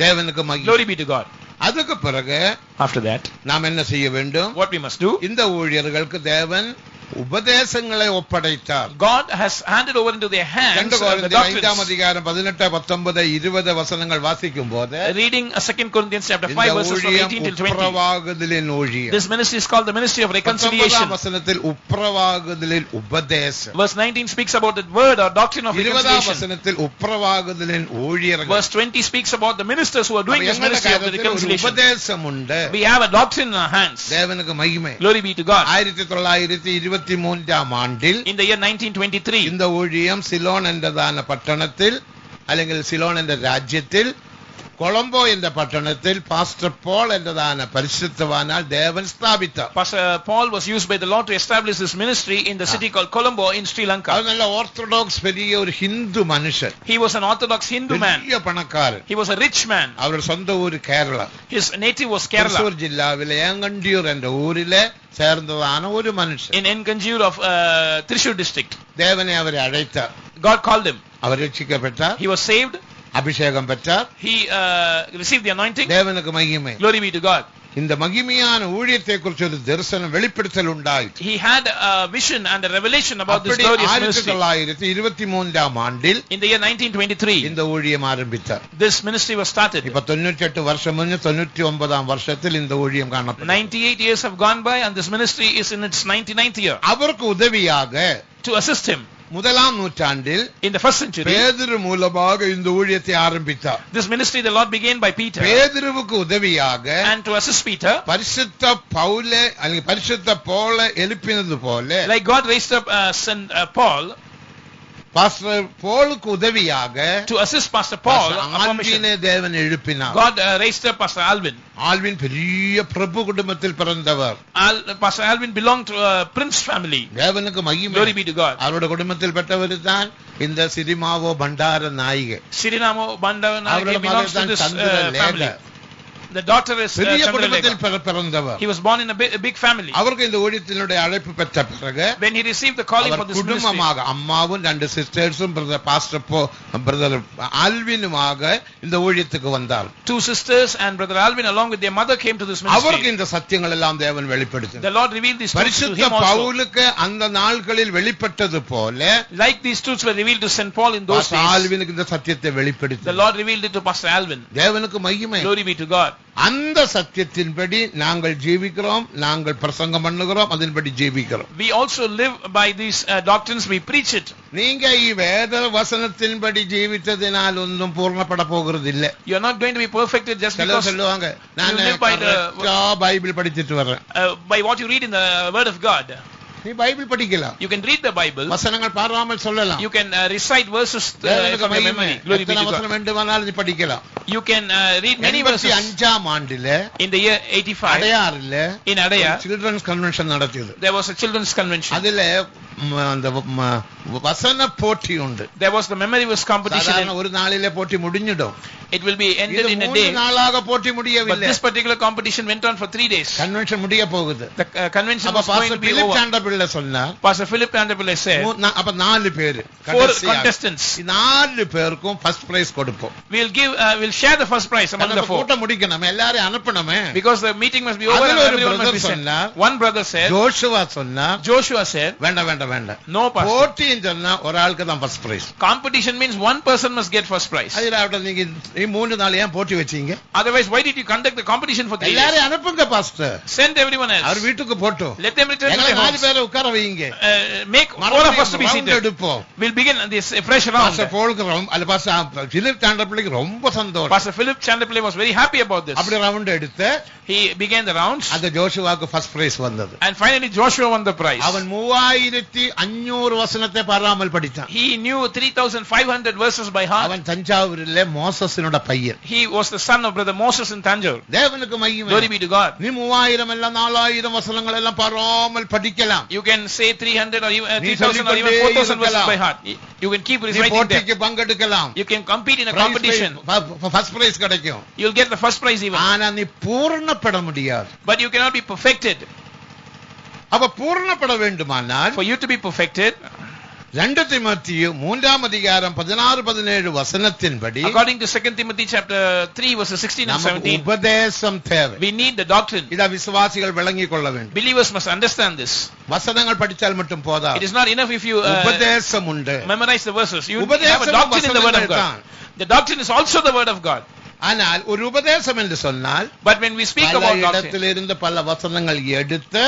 தேவனுக்கு மகிமை. Glory be to God. அதுக்கு பிறகு After that, நாம் என்ன செய்ய வேண்டும்? what we must do? இந்த ஊழியர்களுக்கு தேவன் ഉപദേശങ്ങളെ ഒപ്പടൈത്താർ. God has handed over into their hands the doctrines. 5-ാം അധികാരം 18, 19, 20 വചനങ്ങൾ വാസിക്കുമ്പോൾ Reading 2 Corinthians chapter 5 verses from 18 till 20. ഉപ്രവാകുതലിൻ ഊഴിയം. This ministry is called the ministry of reconciliation. 19-ാം വചനത്തിൽ ഉപ്രവാകുതലിൻ ഉപദേശം. Verse 19 speaks about the word or doctrine of 20-ാം reconciliation. വചനത്തിൽ ഉപ്രവാകുതലിൻ ഊഴിയർ. Verse 20 speaks about the ministers who are doing this ministry of the reconciliation. ഉപദേശമുണ്ട്. We have a doctrine in our hands. ദേവനുക്ക് മഹിമ. Glory be to God. 1923-ാം ആണ്ടിൽ In the year 1923, இந்த ஊழியம் സിലോൺ എന്നതാന പട്ടണത്തിൽ അല്ലെങ്കിൽ സിലോൺ എന്ന രാജ്യത്തിൽ കൊളംബോ എന്ന പട്ടണത്തിൽ പാസ്റ്റർ പോൾ എന്നതാന പരിശുദ്ധവാനാൽ ദേവൻ സ്ഥാപിച്ച. Pastor Paul was used by the Lord to establish this ministry in the city called Colombo in Sri Lanka. അത് നല്ല ഓർത്തഡോക്സ് വലിയ ഒരു ഹിന്ദു മനുഷ്യൻ. He was an orthodox Hindu man. വലിയ പണക്കാരൻ. He was a rich man. അവരുടെ സ്വന്തം ഊര് Kerala. His native was Kerala. Thrissur ജില്ലാവിലെ Engandiyur എന്ന ഊരിലെ ചേർന്നതാണ് ഒരു മനുഷ്യൻ. In Enganjur of Thrissur district. ദേവനെ അവരെ അழைത്ത. God called him. അവർ രക്ഷിക്കപ്പെട്ട. He was saved. അഭിഷേകം പെറ്റ. He received the anointing. ദേവനുക്ക് മഹിമ. Glory be to God. இந்த மகிமையான ஊழியத்தைக்குறிച്ച് ஒரு தரிசனம் வெளிப்படுத்தல் உண்டாயிற்று. He had a vision and a revelation about this glorious ministry. 1923-ாம் ஆண்டில் In the year 1923, இந்த ஊழியம் ஆரம்பித்தார். this ministry was started. இப்ப 98 வருஷம் முன்ன 99ஆம் வருஷத்தில் இந்த ஊழியம் காணப்படும். 98 years have gone by and this ministry is in its 99th year. அவருக்கு உதவியாக To assist him முதலாம் நூற்றாண்டில் in the first century, பேதுரு மூலமாக இந்த ஊழியத்தை ஆரம்பித்தார். this ministry the Lord began by Peter. பேதுருவுக்கு உதவியாக And to assist Peter, பரிசுத்த பவுலை அல்லது பரிசுத்த பவுலை எழுப்பினது போல like God raised up Saint Paul, pastor போலுக்கு உதவியாக to assist Pastor Paul, ஆல்வினை தேவன் எழுப்பினார். God raised up Pastor Alvin. Alvin பெரிய பிரபு குடும்பத்தில் பிறந்தவர். Pastor Alvin belonged to a prince family. தேவனுக்கு மகிமை. Glory be to God. அவருடைய குடும்பத்தில் பெற்றவர் தான் இந்த சிரிமாவோ Bandara நாயிகை. Sirinamo Bandavanaga belongs to this family. The daughter is பெரிய Chandralega. குடும்பத்தில் பிறந்தவர். He was born in a big family. அவருக்கு இந்த ஊழியத்தினுடைய அழைப்பு பெற்ற பிறகு When he received the calling for this ministry, குடும்பமாக அம்மாவும் 2 சிஸ்டர்ஸும் பிரதர் பாஸ்டர் பிரதர் ஆல்வினுமாக இந்த ஊழியத்துக்கு வந்தார். 2 sisters and brother Alvin along with their mother came to this ministry. அவருக்கு இந்த சத்தியங்கள் எல்லாம் தேவன் வெளிப்படுத்தினார். The Lord revealed these truths to பரிசுத்த him also. பவுலுக்கு அந்த நாட்களில் வெளிப்பட்டது போல Like these truths were revealed to Saint Paul in those days, ஆல்வினுக்கு இந்த சத்தியத்தை the வெளிப்படுத்தினார். Lord revealed it to Pastor Alvin. தேவனுக்கு மகிமை. Glory be to God. அந்த சத்தியத்தின்படி நாங்கள் ஜீவிக்கிறோம், நாங்கள் பிரசங்கம் பண்ணுகிறோம், அதன்படி ஜீவிக்கிறோம். We also live by these doctrines, we preach it. நீங்க ഈ വേദ വചനത്തിன்பടി ജീവിച്ചതിനാൽ ഒന്നും പൂർണ്ണപ്പെட പോകുന്നില്ല. You are not going to be perfected just because சொல்லுவாங்க நான் you live by பைபிள் படிச்சிட்டு வரேன். by what you read in the word of God. நீ Bible படிக்கலாம். You can read the Bible. வசனங்கள் பாராமல் சொல்லலாம். You can recite verses from your memory. Glory be to God. வசனம் வேண்டுமானாலும் நீ படிக்கலாம். You can read many verses. 85ஆம் ஆண்டில In the year 85, அடையாறுல in Adaya, சில்ட்ரன்ஸ் கன்வென்ஷன் நடக்குது. there was a children's convention. அதுல அந்த வசன போட்டி உண்டு. There was the memory verse competition. சாதாரண ஒரு நாளிலே போட்டி முடிஞ்சிடும். It will be ended in a day. 3 நாளாக போட்டி But முடியவில்லை. this particular competition went on for 3 days. Convention முடிய போகுது. The convention அப்ப was going to pastor be Philip over. சாண்டபிள்ள சொன்னார். Pastor Philip Candapille said, அப்ப 4 பேர் 4 contestants. 4 பேருக்கும் ஃபர்ஸ்ட் பிரைஸ் கொடுப்போம். We'll share the first prize among the 4. கூட்ட முடிக்கணும், எல்லாரையும் அனுப்பணுமே. Because the meeting must be over and everyone must be sent. One brother said, Joshua சொன்னார், Joshua said, வேண்டாம் வேண்டாம் வேண்டாம். no pastor. போட்டின்னு சொன்னா ஒரு ஆளுக்கு தான் first prize. Competition means one person must get first prize. அதுல நீங்க 3 நாள் ஏன் போட்டி வச்சீங்க? Otherwise why did you conduct the competition for 3 days? எல்லாரையும் அனுப்புங்க பாஸ்டர். Send everyone else. அவர் வீட்டுக்கு போட்டோம். Let them return to எங்களை their 4 homes. பேரை உட்கார வைங்க. Make all of us to be seated. எடுப்போம். We'll begin this fresh round. Pastor போலுக்கு அல்ல பாஸ்டர் பிலிப் சாண்டபிள்ளைக்கு ரொம்ப சந்தோஷம். Pastor Philip Chandapille was very happy about this. அப்படி ரவுண்ட் எடுத்து He began the rounds. அந்த ஜோஷுவாக்கு ஃபர்ஸ்ட் பிரைஸ் வந்தது. And finally Joshua won the prize. அவன் 3500 வசனத்தை பாராமல் படித்தான். He knew 3500 verses by heart. அவன் தஞ்சாவூரிலே மோசஸினோட பையன். He was the son of brother Moses in Tanjore. தேவனுக்கு மகிமை. Glory be to God. நீ 3000 எல்லாம் 4000 வசனங்கள் எல்லாம் பாராமல் படிக்கலாம். You can say 300 or even 3000 or even 4000 verses by heart. You can keep reciting them. போட்டிக்கு பங்கெடுக்கலாம். You can compete in a competition. First prize கிடைக்கும். You'll get the first prize even. ஆனா நீ பூரணப்பட முடியாது. But you cannot be perfected. அப்ப பூரணப்பட வேண்டுமானால் For you to be perfected, 2 തിമോത്തിയോ 3-ാം അധ്യായം 16-17 വചനത്തിൻപടി according to 2 Timothy chapter 3 verses 16 and 17, ഉപദേശം Thewa. we need the doctrine. ഇതാ വിശ്വാസികൾ വിളങ്ങിക്കൊള്ള വേണം. Believers must understand this. വചനങ്ങൾ പഠിച്ചാൽ മറ്റും പോരാ. It is not enough if you ഉപദേശമുണ്ട്. memorize the verses. You have a ഉപദേശം doctrine in the word of God. വചനങ്ങൾ. The doctrine is also the word of God. ஆனால் ஒரு உபதேசம் என்று சொன்னால் But when we speak பல about doctrine, இடத்திலிருந்து பல வசனங்கள் எடுத்து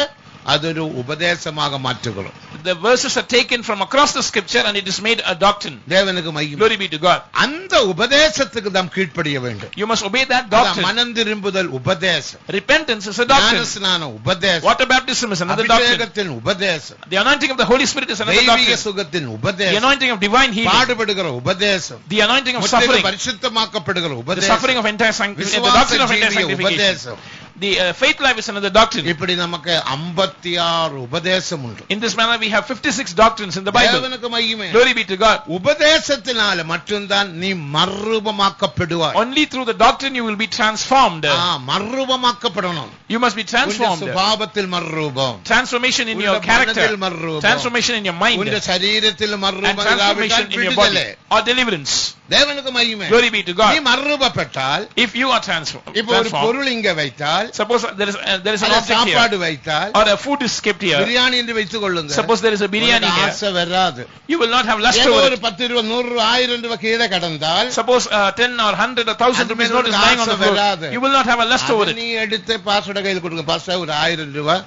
அതൊரு உபதேசமாக மாற்றுகிறோம். the verses are taken from across the scripture and it is made a doctrine. தேவனுக்கு மகிமை. Glory be to God. அந்த உபதேசத்துக்கு நாம் கீழ்ப்படிய வேண்டும். You must obey that doctrine. மனம் திரும்புதல் உபதேசம். Repentance is a doctrine. ஞானஸ்நானம் உபதேசம். Water baptism is another doctrine. அபிஷேகத்தின் உபதேசம். The anointing of the Holy Spirit is another தெய்வீக doctrine. சுகத்தின் The உபதேசம். anointing of divine healing. பாடுபடுகிற உபதேசம். The anointing of முற்றிலும் suffering. பரிசுத்தமாக்கப்படுகிற The உபதேசம். suffering of entire sanctification. The doctrine of entire sanctification. உபதேசம். The faith life is another doctrine. இப்படி நமக்கு 56 உபதேசம் உண்டு. In this manner we have 56 doctrines in the Bible. தேவனுக்கு மகிமை. Glory be to God. உபதேசத்தினால மட்டும்தான் நீ மறுரூபமாக்கப்படுவாய். Only through the doctrine you will be transformed. மறுரூபமாக்கப்படணும். You must be transformed. உன்னுடைய சுபாவத்தில் மறுரூபம். Transformation in your character. Transformation in your mind. உன்னுடைய சரீரத்தில் And மறுரூபம் transformation in your body. Or deliverance. தேவனுக்கு மகிமை. Glory be to God. நீ மறுரூபப்பட்டால் If you are transformed. இப்போ ஒரு பொருள் இங்க வைத்தால் Suppose there is an object சாப்பாடு here. வைத்தால் Or a food is kept here. Biryani என்று வைத்துக் கொள்ளுங்க. Suppose there is a biryani here. ஆசை வராது. You will not have lust ஏதோ over ஒரு it. 10 ரூபாய் 100 ரூபாய் 1000 ரூபாய் கீழே கடந்தால் Suppose 10 or 100 or 1000 rupees note is lying on the floor. You will not have a lust over it. நீ எடுத்து பாஸ்டர் கையில் கொடுங்க. பாஸ்டர் ஒரு 1000 ரூபாய்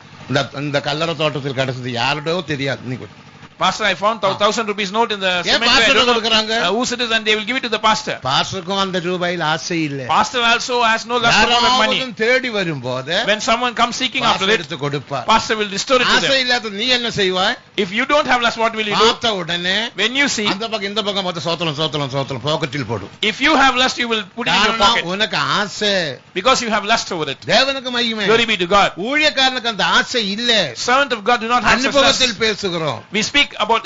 இந்த கல்லறை தோட்டத்தில் கிடைச்சது யாருடோ தெரியாது. நீ கொடு. Pastor, I found 1000 rupees note in the cemetery. I don't know whose it is, and they will give it to the pastor. பாஸ்டருக்கும் அந்த ரூபாயில் ஆசை இல்ல. Pastor also has no lust for that money. தேடி வரும்போது when someone comes seeking after it, எடுத்து கொடுப்பார். pastor will restore it to them. ஆசை இல்லாத நீ என்ன செய்வாய்? If you don't have lust, what will you do? பார்த்த உடனே when you see அந்த பக்கம் இந்த பக்கம் மொத்த சோத்தலம் பாக்கெட்டில் போடு. if you have lust, you will put it in your pocket. உனக்கு ஆசை. because you have lust over it. தேவனுக்கு மகிமை. Glory be to God. ஊழியக்காரனுக்கு அந்த ஆசை இல்ல. servant of God do not have such lust. அனுபவத்தில் பேசுகிறோம். we speak about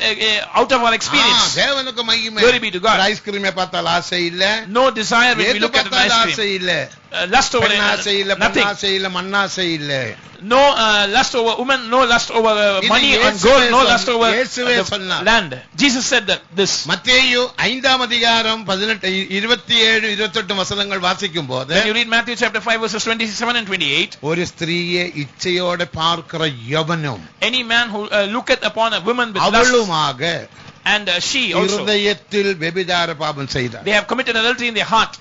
out of our experience. தேவனுக்கு மகிமை. Glory be to God. ஐஸ்கிரீமை பார்த்தால் ஆசை இல்ல. no desire when we look at an ice cream. ஆசை இல்ல. lust over ஆசை இல்ல. nothing. ஆசை இல்ல. மண்ணாசை இல்ல. no lust over women, no lust over money and gold, no lust over land. Jesus said that this. மத்தேயு 5-ாம் அதிகாரம் 18 27 28 வசனங்கள் வாசிக்கும் போது when you read Matthew chapter 5 verses 27 and 28, ஒரு ஸ்திரீயை இச்சையோட பார்க்கிற எவனும் any man who looketh upon a woman with lust, அவளுமாக and she also, இருதயத்தில் விபச்சார பாவம் செய்தார். they have committed adultery in their heart.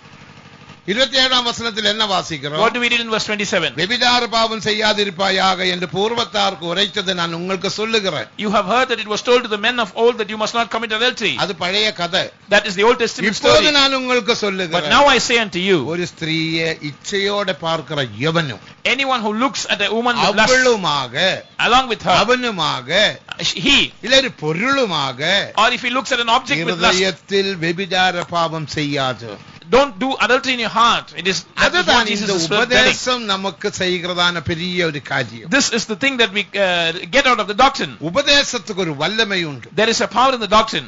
27ஆம் வசனத்தில் என்ன வாசிக்கிறோம்? What do we read in verse 27? விபச்சார பாவம் செய்யாதிருப்பாயாக என்று பூர்வத்தாருக்கு உரைத்ததை நான் உங்களுக்கு சொல்லுகிறேன். You have heard that it was told to the men of old that you must not commit adultery. அது பழைய கதை. That is the Old Testament story. இப்போது நான் உங்களுக்கு சொல்லுகிறேன். But now I say unto you, ஒரு ஸ்திரீயை இச்சையோட பார்க்கிற எவனும் anyone who looks at a woman with lust, அவளுமாக along with her, அவனுமாக he, இல்ல ஒரு பொருளுமாக, or if he looks at an object with lust, இருதயத்தில் விபச்சார பாவம் செய்யாது. don't do adultery in your heart. It is அதுதான் இந்த உபதேசம் நமக்கு செய்கிறதான பெரிய ஒரு காரியம். This is the thing that we get out of the doctrine. உபதேசத்துக்கு ஒரு வல்லமை உண்டு. There is a power in the doctrine.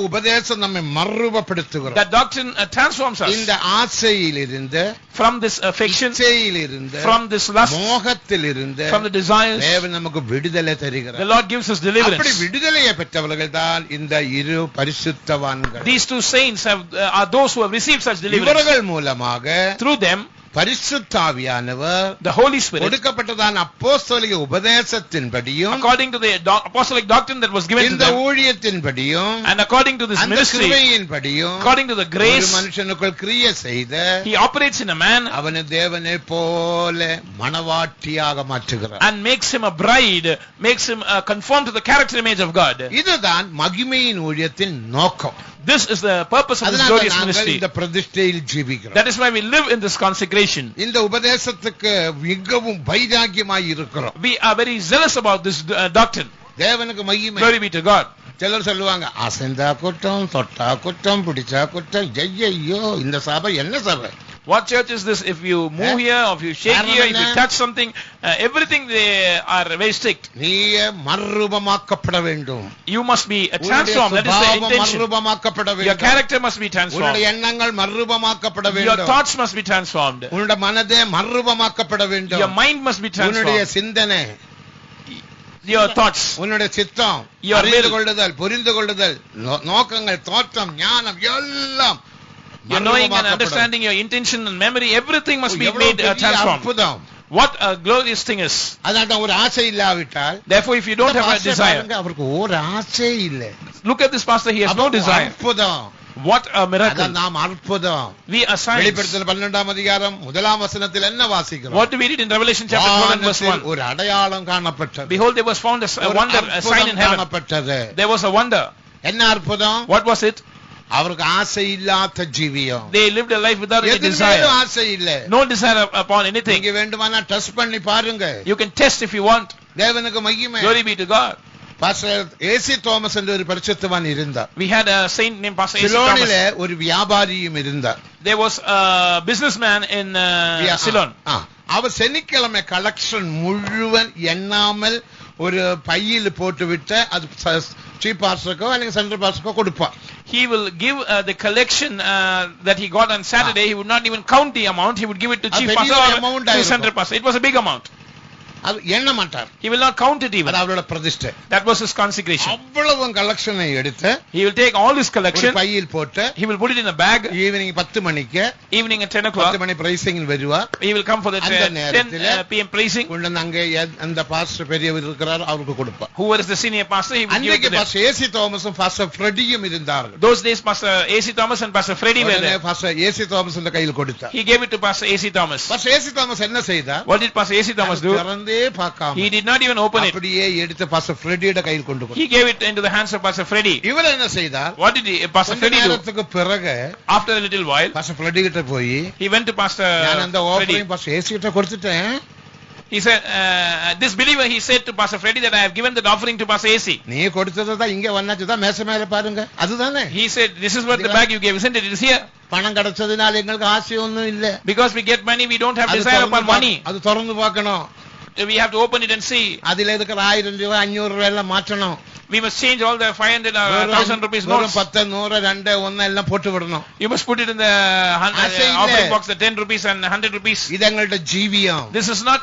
உபதேசம் நம்மை மறுரூபப்படுத்துகிறது. That doctrine transforms us. இந்த ஆசையிலிருந்து, from this affection, இச்சையிலிருந்து, from this lust, மோகத்திலிருந்து, from the desires, தேவன் நமக்கு விடுதலை தருகிறார். the Lord gives us deliverance. அப்படி விடுதலையை பெற்றவர்கள் தான் இந்த இரு பரிசுத்தவான்கள். These two saints are those who have received such deliverance. இவர்கள் மூலமாக, through them, பரிசுத்த ஆவியானவர், the Holy Spirit, கொடுக்கப்பட்டதான அப்போஸ்தலிக உபதேசத்தின்படியும், according to the apostolic doctrine that was given to இந்த them, ஊழியத்தின்படியும், and according to this ministry, கிருபையின்படியும், according to the grace, ஒரு மனுஷனுக்குள் கிரியை செய்த, he operates in a man, அவனை தேவனை போல மணவாட்டியாக மாற்றுகிறார், and makes him a bride, makes him conform to the character image of God. இதுதான் மகிமையின் ஊழியத்தின் நோக்கம். This is the purpose of this glorious ministry. இந்த பிரதிஷ்டையில் ஜீவிக்கிறோம். That is why we live in this consecration. இந்த உபதேசத்துக்கு மிகவும் வைராக்கியமாய் இருக்கிறோம். We are very zealous about this doctrine. தேவனுக்கு மகிமை. Glory be to God. சிலர் சொல்லுவாங்க, அசைந்தா குற்றம், தொட்டா குற்றம், பிடிச்சா குற்றம். ஐயோ, இந்த சபை என்ன சபை? What church is this? If you move here, or if you shake here, if you touch something, everything they are very strict. நீ மறுரூபமாக்கப்பட வேண்டும். You must be transformed. That is the intention. மறுரூபமாக்கப்பட வேண்டும். Your character must be transformed. உன்னுடைய எண்ணங்கள் மறுரூபமாக்கப்பட வேண்டும். Your thoughts must be transformed. உன்னுடைய மனதே மறுரூபமாக்கப்பட வேண்டும். Your mind must be transformed. உன்னுடைய சிந்தனை your thoughts, உன்னுடைய சித்தம், your அறிந்து will, கொள்ளுதல், புரிந்து கொள்ளுதல், நோக்கங்கள், தோற்றம், ஞானம் எல்லாம் your knowing and understanding, your intention and memory, everything must be made transformed. அற்புதம். What a glorious thing is. அதான் ஒரு ஆசை இல்லாவிட்டால், Therefore, if you don't have a desire, அவருக்கு ஒரு ஆசை இல்லை. look at this pastor, he has no desire. அற்புதம். What a miracle. அதான் நாம் அற்புதம். We are signs. வெளிப்படுத்தல் 12ஆம் அதிகாரம் 1ஆம் வசனத்தில் என்ன வாசிக்கிறோம்? What do we read in Revelation chapter 12 and verse 1? ஒரு அடையாளம் காணப்பட்டது. Behold, there was found a wonder, a sign in heaven. காணப்பட்டது. There was a wonder. என்ன அற்புதம்? What was it? அவருக்கு ஆசை இல்லாத ஜீவியம். They lived a life without any எதுவும் desire. ஆசை இல்ல. No desire upon anything. நீங்க வேண்டுமானா டெஸ்ட் பண்ணி பாருங்க. You can test if you want. தேவனுக்கு மகிமை. Glory be to God. Pastor AC Thomas என்ற ஒரு பரிசுத்தவான் இருந்தார். We had a saint named Pastor AC சிலோனிலே Thomas. ஒரு வியாபாரியும் இருந்தார். There was a businessman in Ceylon. அவர் சனிக்கிழமை கலெக்ஷன் முழுவன் எண்ணாமல் ஒரு பையில் போட்டு விட்டு அது சீப் பாஸ்டருக்கோ அல்லது சென்ட்ரல் பாஸ்டருக்கோ கொடுப்பார். He will give the collection that he got on Saturday. He would not even count the amount. He would give it to chief pastor or to central pastor. It was a big amount. அது எண்ண மாட்டார். He will not count it even. அது அவரோட பிரதிஷ்டை. That was his consecration. அவ்வளவு கலெக்ஷனை எடுத்து He will take all his collection. பையில் போட்டு He will put it in a bag. Evening 10 மணிக்கு Evening at 10 o'clock. 10 மணி பிரைசிங் வருவார். He will come for the 10 p.m. praising. கொண்டு அங்க அந்த பாஸ்டர் பெரியவர் இருக்கிறார் அவருக்கு கொடுப்பார். Whoever is the senior pastor, he will give it to them. Pastor AC தாமஸும் பாஸ்டர் ஃப்ரெடியும் இருந்தார்கள். Those days Pastor AC Thomas and Pastor Freddie were there. Pastor AC Thomas அந்த கையில் கொடுத்தார். He gave it to Pastor AC Thomas. Pastor AC Thomas என்ன செய்தார்? What did Pastor AC Thomas do? திறந்தே பார்க்காம He did not even open it. அப்படியே எடுத்து pastor ஃப்ரெடியோட கையில் கொண்டு போனார். He gave it into the hands of Pastor Freddie. இவர் என்ன செய்தார்? What did Pastor Freddie do? நேரத்துக்கு பிறகு After a little while, pastor Freddy கிட்ட போய் he went to Pastor நான் அந்த Freddie. ஆஃபரிங் பாஸ்டர் ஏசி கிட்ட கொடுத்துட்டேன். He said, this believer, he said to Pastor Freddie that I have given that offering to Pastor AC. நீ கொடுத்ததா இங்க வந்தாச்சுதான் மேச மேல பாருங்க அதுதானே. He said, this is what the bag you gave, isn't it? It is here. பணம் கிடைச்சதுனால எங்களுக்கு ஆசை ஒண்ணும் இல்ல. Because we get money, we don't have desire upon money. அது திறந்து பார்க்கணும். We have to open it and see. அதில இருக்கிற 1000 ரூபாய் 500 ரூபாய் எல்லாம் மாற்றணும். We must change all the 500 or 1000 rupees notes. 10 100 2 1 எல்லாம் போட்டு விடணும். You must put it in the offering box, the 10 rupees and 100 rupees. இது எங்களுடைய ஜீவியம். This is not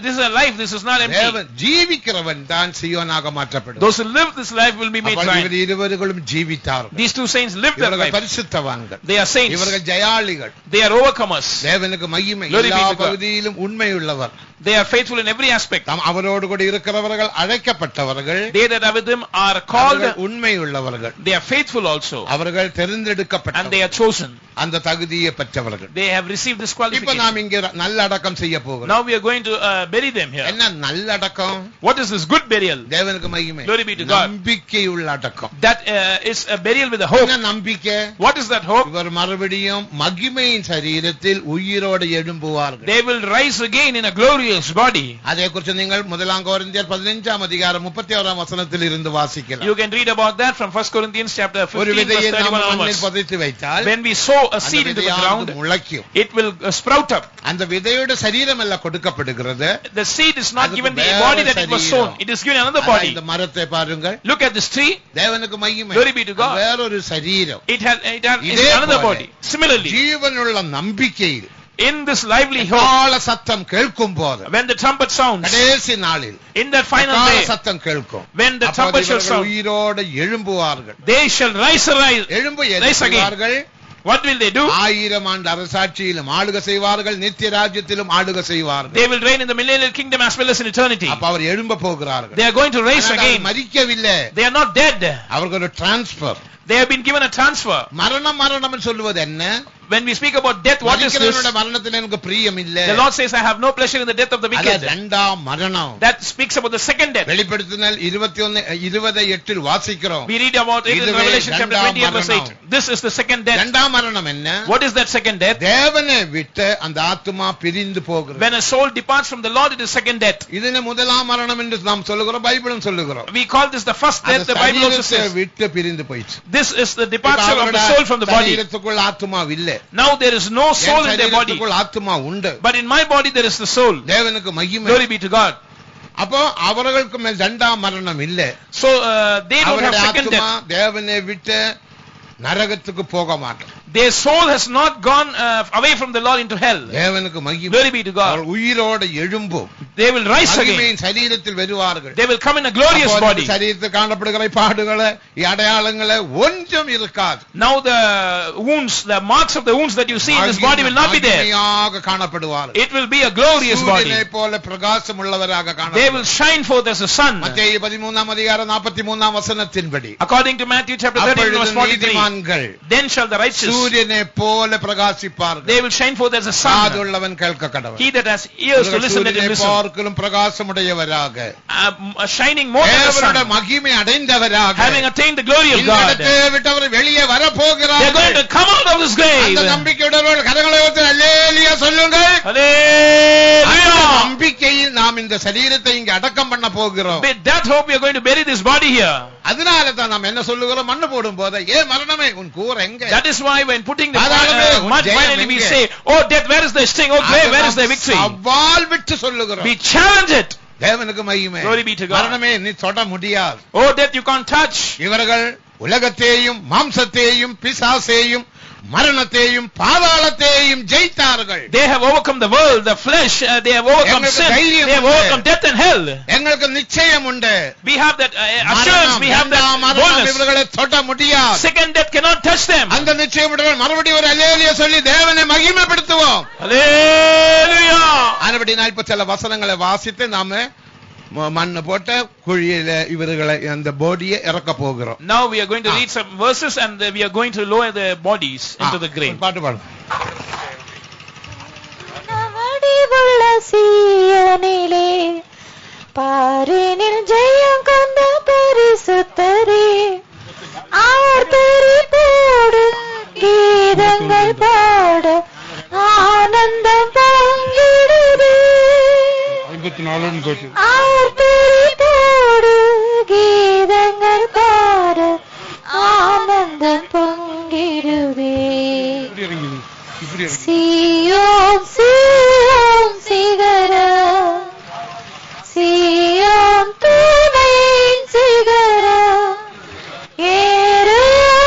this is a life, this is not empty. தேவன் ஜீவிக்கிறவன் தான் சீயோனாக மாற்றப்படுவான். Those who live this life will be made blind. இவர்கள் இருவரும் ஜீவித்தார்கள். These two saints lived their life. பரிசுத்தவான்கள். They are saints. இவர்கள் ஜெயாளிகள். They are overcomers. தேவனுக்கு மகிமை. எல்லா பகுதியிலும் உண்மையுள்ளவர். They are faithful in every aspect. அவரோடு கூட இருக்கிறவர்கள் அழைக்கப்பட்டவர்கள். They that are with him are called. உண்மையுள்ளவர்கள். They are faithful also. அவர்கள் தெரிந்தெடுக்கப்பட்டவர்கள். And they are chosen. அந்த தகுதியை பெற்றவர்கள். They have received this qualification. இப்போ நாம் இங்கே நல்லடக்கம் செய்ய போகிறோம். Now we are going to bury them here. என்ன நல்லடக்கம்? What is this good burial? தேவனுக்கு மகிமை. Glory be to God. நம்பிக்கையுள்ள அடக்கம். That is a burial with a hope. என்ன நம்பிக்கை? What is that hope? இவர் மறுபடியும் மகிமையின் சரீரத்தில் உயிரோடு எழும்புவார்கள். They will rise again in a glorious body. அதை குறித்து நீங்கள் முதலாம் கொரிந்தியர் 15ஆம் அதிகாரம் 31ஆம் வசனத்தில் இருந்து வாசிக்கலாம். You can read about that from 1 Corinthians chapter 15 verse 31 onwards. பதித்து வைத்தால் when we sow a seed into the ground, it will sprout up. அந்த விதையோட சரீரம் எல்லாம் கொடுக்கப்படுகிறது. The seed is not given the body that it was sown. It is given another body. இந்த மரத்தை பாருங்கள். Look at this tree. தேவனுக்கு மகிமை. Glory be to God. வேறொரு சரீரம். It has another body. Similarly, ஜீவனுள்ள நம்பிக்கையில் in this lively hope, கால சத்தம் கேட்கும் போது, when the trumpet sounds, கடைசி நாளில், in that final day, கால சத்தம் கேட்கும், when the trumpet shall sound, உயிரோடு எழும்புவார்கள். they shall rise எழும்புவார்கள். What will they do? 1000 ஆண்டு அரசாட்சியிலும் ஆளுகை செய்வார்கள், நித்திய ராஜ்யத்திலும் ஆளுகை செய்வார்கள். They will reign in the millennial kingdom as well as in eternity. அப்ப அவர் எழும்ப போகிறார்கள். They are going to rise again. மரிக்கவில்லை. They are not dead. அவர்கள் ஒரு transfer. They have been given a transfer. மரணம் என்று சொல்வது என்ன? When we speak about death, what is this? மரணத்தில் எனக்கு பிரியம் இல்லை. The Lord says, I have no pleasure in the death of the wicked. அது இரண்டாம் மரணம். That speaks about the second death. வெளிப்படுத்தினால் 21:20 வாசிக்கிறோம். We read about it in Revelation chapter 28 verse 8. This is the second death. இரண்டாம் மரணம் என்ன? What is that second death? தேவனை விட்டு அந்த ஆத்துமா பிரிந்து போகிறது. When a soul departs from the Lord, it is second death. இதுனே முதலாம் மரணம் என்று நாம் சொல்லுகிறோம், பைபிளும் சொல்லுகிறோம். We call this the first death, the Bible also says. விட்டு பிரிந்து போயிடுச்சு. This is the departure of the soul from the body. சரீரத்துக்குள் ஆத்துமா இல்லை. Now there is no soul in their body. ஆத்துமா உண்டு. But in my body there is the soul. தேவனுக்கு மகிமை. Glory be to God. அப்போ அவர்களுக்கு மேல் இரண்டாம் மரணம் இல்லை. So they don't have second death. தேவனை விட்டு நரகத்துக்கு போக மாட்டார். Their soul has not gone away from the Lord into hell. தேவனுக்கு மகிமை. Glory be to God. உயிரோடு எழும்பும். they will rise again. மகிமையின் சரீரத்தில் வருவார்கள். They will come in a glorious body. சரீரத்தில் காணப்படுகிற பாடுகளை அடையாளங்களை ஒன்றும் இருக்காது. Now the wounds, the marks of the wounds that you see in this body will not be there. மகிமையாக காணப்படுவார்கள். It will be a glorious body. சூரியனை போல பிரகாசம் உள்ளவராக காணப்படுவார்கள். They will shine forth as a sun. மத்தேயு 13 அதிகாரம் 43 வசனத்தின்படி. According to Matthew chapter 13 verse 43. Then shall the righteous சூரியனை போல பிரகாசிப்பார்கள். They will shine forth as a sun. காதுள்ளவன் கேட்க கடவன். He that has ears to listen, let him listen. பார்க்கலும் பிரகாசமுடையவராக, shining more than the sun. தேவனுடைய மகிமை அடைந்தவராக, having attained the glory of God. இந்த விட்டவர் வெளியே வர போகிறார்கள். They are going to come out of this grave. அந்த நம்பிக்கையுடன் கரங்களை உயர்த்தி அல்லேலூயா சொல்லுங்கள். Hallelujah. நம்பிக்கையில் நாம் இந்த சரீரத்தை இங்கே அடக்கம் பண்ண போகிறோம். With that hope we are going to bury this body here. அதனால தான் நாம் என்ன சொல்லுகிறோம், மண்ணு போடும்போது ஏ மரணமே உன் கூர் எங்க? That is why when putting the mud, finally we say, oh death, where is the sting? Oh grave, where is the victory? சவால் விட்டு சொல்லுகிறோம். We challenge it. தேவனுக்கு மகிமை. Glory be to God. மரணமே நீ தொட முடியாது. Oh death, you can't touch. இவர்கள் உலகத்தையும் மாம்சத்தையும் பிசாசையும் மரணத்தையும் பாதாளத்தையும் ஜெயித்தார்கள். They have overcome the world, the flesh, they have overcome sin, they have overcome death and hell. எங்களுக்கு நிச்சயம் உண்டு. We have that assurance, we have that boldness. இவர்களை தொட முடியாது. Second death cannot touch them. அந்த நிச்சயமுடன் மறுபடியும் ஒரு அல்லேலூயா சொல்லி தேவனை மகிமைப்படுத்துவோம். Hallelujah. ஆனபடி நான் இப்ப சில வசனங்களை வாசித்து நாம மண்ணு போட்ட குழியில இவர்களை அந்த பாடியை இறக்க போகிறோம். Now we are going to read some verses and we are going to lower the bodies into the grave. பாட்டு பாடு. நவடிவுள்ள சீயோனிலே பாரினில் ஜெயம் கொண்ட பரிசுத்தரே, ஆர்ப்பரிப்போடு கீதங்கள் பாட ஆனந்தம் பொங்கிடுதே. 54 ஆர்ப்பரிப்போடு கீதங்கள் பாட ஆனந்தம் பொங்கிடுதே. சீயோன் சீயோன் சிகரம், சீயோன் தூணையின் சிகரம்,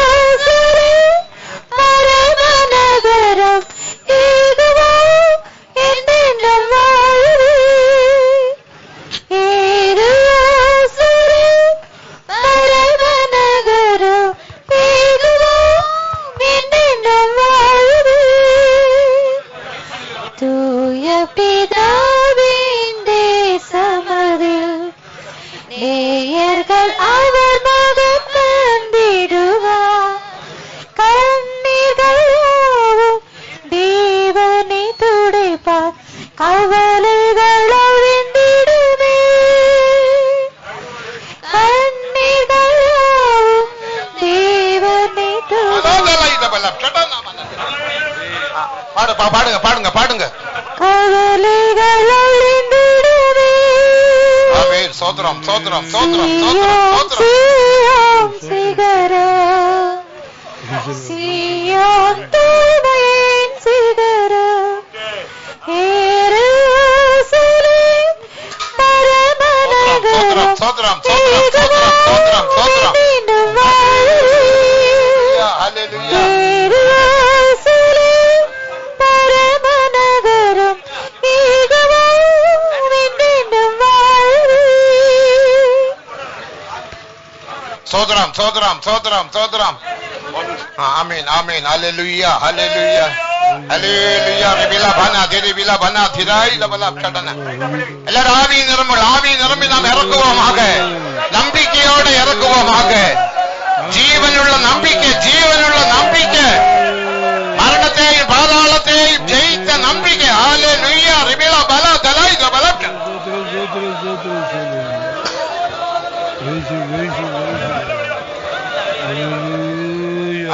எருசலேம் பரமநகரம், இதுவோ என்றென்றும் வாழ்வே. எருசலேம் பரமநகரம், இதுவோ என்றென்றும் வாழ்வே. தூய பிதாவின் தேசமதில் நேயர்கள் அவர் மகன் தந்திடுவார். கண்ணீர்கள் யாவும் தேவனை துடைப்பார், கவலைகள் அழிந்திடுமே. கண்ணீர்கள் யாவும் தேவனை பாடுங்க பாடுங்க பாடுங்க. கவலைகள் அழிந்திடுமே. ஆமென். ஸ்தோத்திரம் ஸ்தோத்திரம் ஸ்தோத்திரம் ஸ்தோத்திரம் ஸ்தோத்திரம். சீயோன் சிகரம், சீயோன் தூணையின் சிகரம், எருசலேம் பரமநகரம், ஸ்தோத்திரம் ஸ்தோத்திரம் ஸ்தோத்திரம் ஸ்தோத்திரம் ஸ்தோத்திரம். மீண்டும் வாழ்வே. ஹல்லேலூயா. எருசலேம் பரமநகரம், இதுவோ என்றென்றும் வாழ்வே. ஸ்தோத்திரம் ஸ்தோத்திரம் ஸ்தோத்திரம் ஸ்தோத்திரம். ஆமென் ஆமென். ஹல்லேலூயா ஹல்லேலூயா ஹல்லேலூயா. விபிலா பனா தேதி விபிலா பனா திராய் லபலா கடன. எல்லாரும் ஆவி நிரம்பி நாம் இறக்குவோமாக. நம்பிக்கையோடு இறக்குவோமாக. ஜீவனுள்ள நம்பிக்கை, ஜீவனுள்ள நம்பிக்கை, மரணத்தையும் பாதாளத்தையும் ஜெயித்த நம்பிக்கை. ஹல்லேலூயா. விபிலா பலா தலாய் லபலா.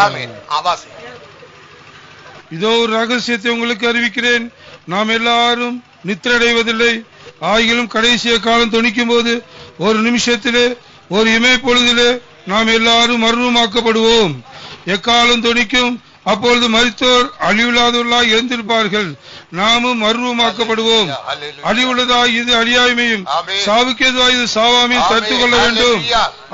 ஆமென். ஆவாசி. இதோ ஒரு ரகசியத்தை உங்களுக்கு அறிவிக்கிறேன், நாம் எல்லாரும் நித்திரடைவதில்லை, ஆகிலும் கடைசிய காலம் தொனிக்கும் போது ஒரு நிமிஷத்திலே ஒரு இமை பொழுதிலே நாம் எல்லாரும் மறுரூபமாக்கப்படுவோம். எக்காலம் தொனிக்கும், அப்பொழுது மரித்தோர் அழிவில்லாதவர்களாய் எழுந்திருப்பார்கள், நாமும் மறுரூபமாக்கப்படுவோம். அழிவுள்ளதாய் இது அழியாமையும், சாவுக்கேதுவாய் இது சாவாமையும் தடுத்து கொள்ள வேண்டும்.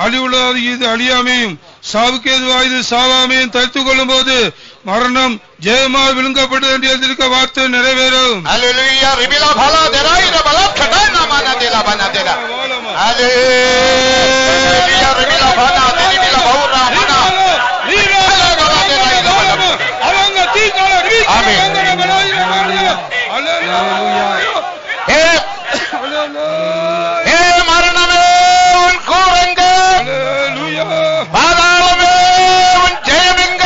அழிவுள்ளதாய் இது அழியாமையும், சாவுக்கேதுவாய் இது சாவாமையும் தடுத்து கொள்ளும் போது மரணம் ஜெயமாக விழுங்கப்பட்டது என்று எழுதியிருக்க வார்த்தை நிறைவேறும். ஹல்லேலூயா. ரிபிலா பலா தெராய் லபலா கடன. manadila banadila. Hallelujah. Ribila bana ribila baura bana. Amen. மரணமே உன் கூறங்க, பாதாளமே உன் ஜெயமெங்க.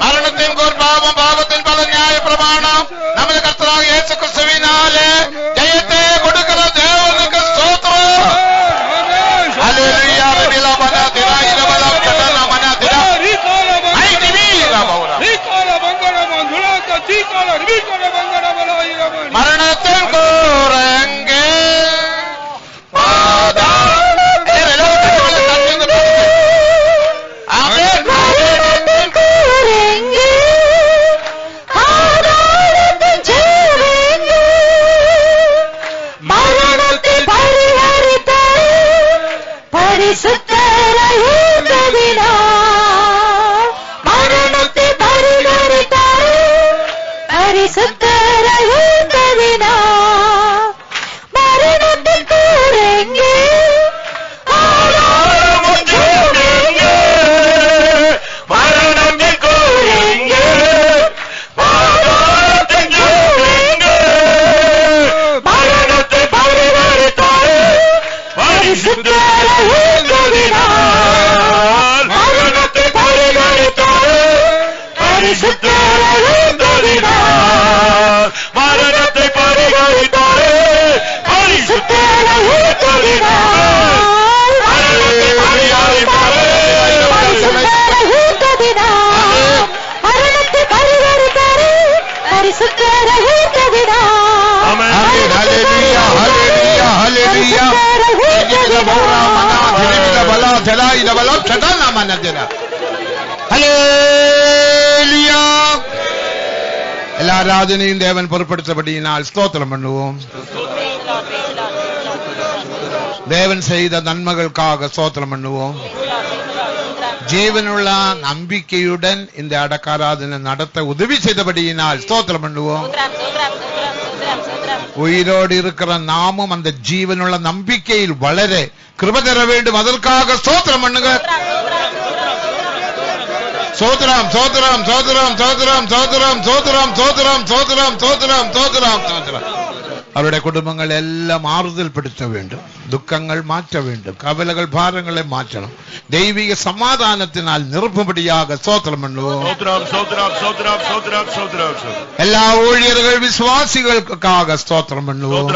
மரணத்தின் கோர் பாவம், பாவத்தின் பல நியாய பிரமாணம் நமது கர்த்தராகிய இயேசு கிறிஸ்துவினாலே ஜெயத்தை கொடுக்கிற தேவனுக்கு ஸ்தோத்திரம். ஹல்லேலூயா. ரபிலா பனா திரா இரபலா கதனா மனா திரா ஐ திவீரா பௌரா மரணத்தின் கோரங்க எல்லா ராஜனையும் தேவன் பொறுப்படுத்தபடியினால் ஸ்தோத்திரம் பண்ணுவோம். தேவன் செய்த நன்மைகளுக்காக ஸ்தோத்திரம் பண்ணுவோம். ஜீவனுள்ள நம்பிக்கையுடன் இந்த அடக்காராதனை நடத்த உதவி செய்தபடியினால் ஸ்தோத்திரம் பண்ணுவோம். உயிரோடு இருக்கிற நாமும் அந்த ஜீவனுள்ள நம்பிக்கையில் வளர கிருபை தர வேண்டும். அதற்காக ஸ்தோத்திரம் பண்ணுங்க. சோதரம் சோதரம் சோதரம் சோதரம் சோதரம் சோதரம் சோதரம் சோதரம் சோதரம் சோதரம் சோதரம். அவருடைய குடும்பங்கள் எல்லாம் ஆறுதல் படுத்த வேண்டும். துக்கங்கள் மாற்ற வேண்டும். கவலைகள் பாரங்களை மாற்றணும். தெய்வீக சமாதானத்தினால் நிரப்பும்படியாக ஸ்தோத்திரம் பண்ணுவோம். எல்லா ஊழியர்கள் விசுவாசிகளுக்காக ஸ்தோத்திரம் பண்ணுவோம்.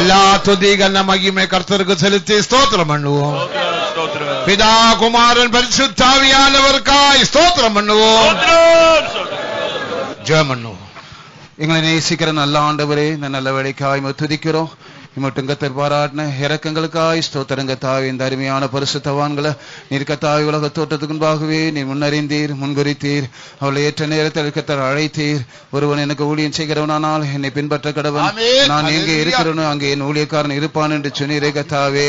எல்லா துதி கன மகிமை கர்த்தருக்கு செலுத்தி ஸ்தோத்திரம் பண்ணுவோம். பிதா குமாரன் பரிசுத்த ஆவியானவருக்காய் ஸ்தோத்திரம் பண்ணுவோம். ஜெபம் பண்ணுவோம். எங்களை நேசிக்கிற நல்ல ஆண்டவரே, இந்த நல்ல வேலைக்காய் துதிக்கிறோம். இம்மட்டும் கத்தர் பாராட்டின இறக்கங்களுக்காய் ஸ்தோத்திரங்க தாய். இந்த அருமையான பரிசுத்தவான்களை நீர் கத்தாய் உலக தோற்றத்துக்கு முன்பாகவே நீர் முன்னறிந்தீர், முன்குறித்தீர். அவளை ஏற்ற நேரத்தில் கத்தர் அழைத்தீர். ஒருவன் எனக்கு ஊழியம் செய்கிறவனானால் என்னை பின்பற்ற கடவன். நான் எங்கே இருக்கிறேனோ அங்கே என் ஊழியக்காரன் இருப்பான் என்று சொன்னீரே கத்தாவே.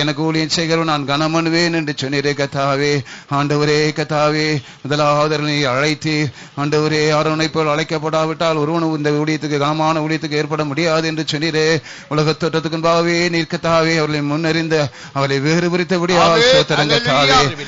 எனக்கு ஊழியம் செய்கிறவன் நான் கனமனுவேன் என்று சொன்னீரே கத்தாவே. ஆண்டவரே கத்தாவே, முதலாவது நீ அழைத்தீர். ஆண்டவரே, யாரோனை போல் அழைக்கப்படாவிட்டால் ஒருவனும் இந்த ஊழியத்துக்கு கனமான ஊழியத்துக்கு ஏற்பட முடியாது என்று சொன்னீரே. உலகத் தோற்றத்துக்கு முன்பாகவே நீர் கத்தாவே அவர்களை முன்னறிந்த அவளை வேறுபடுத்தபடியாக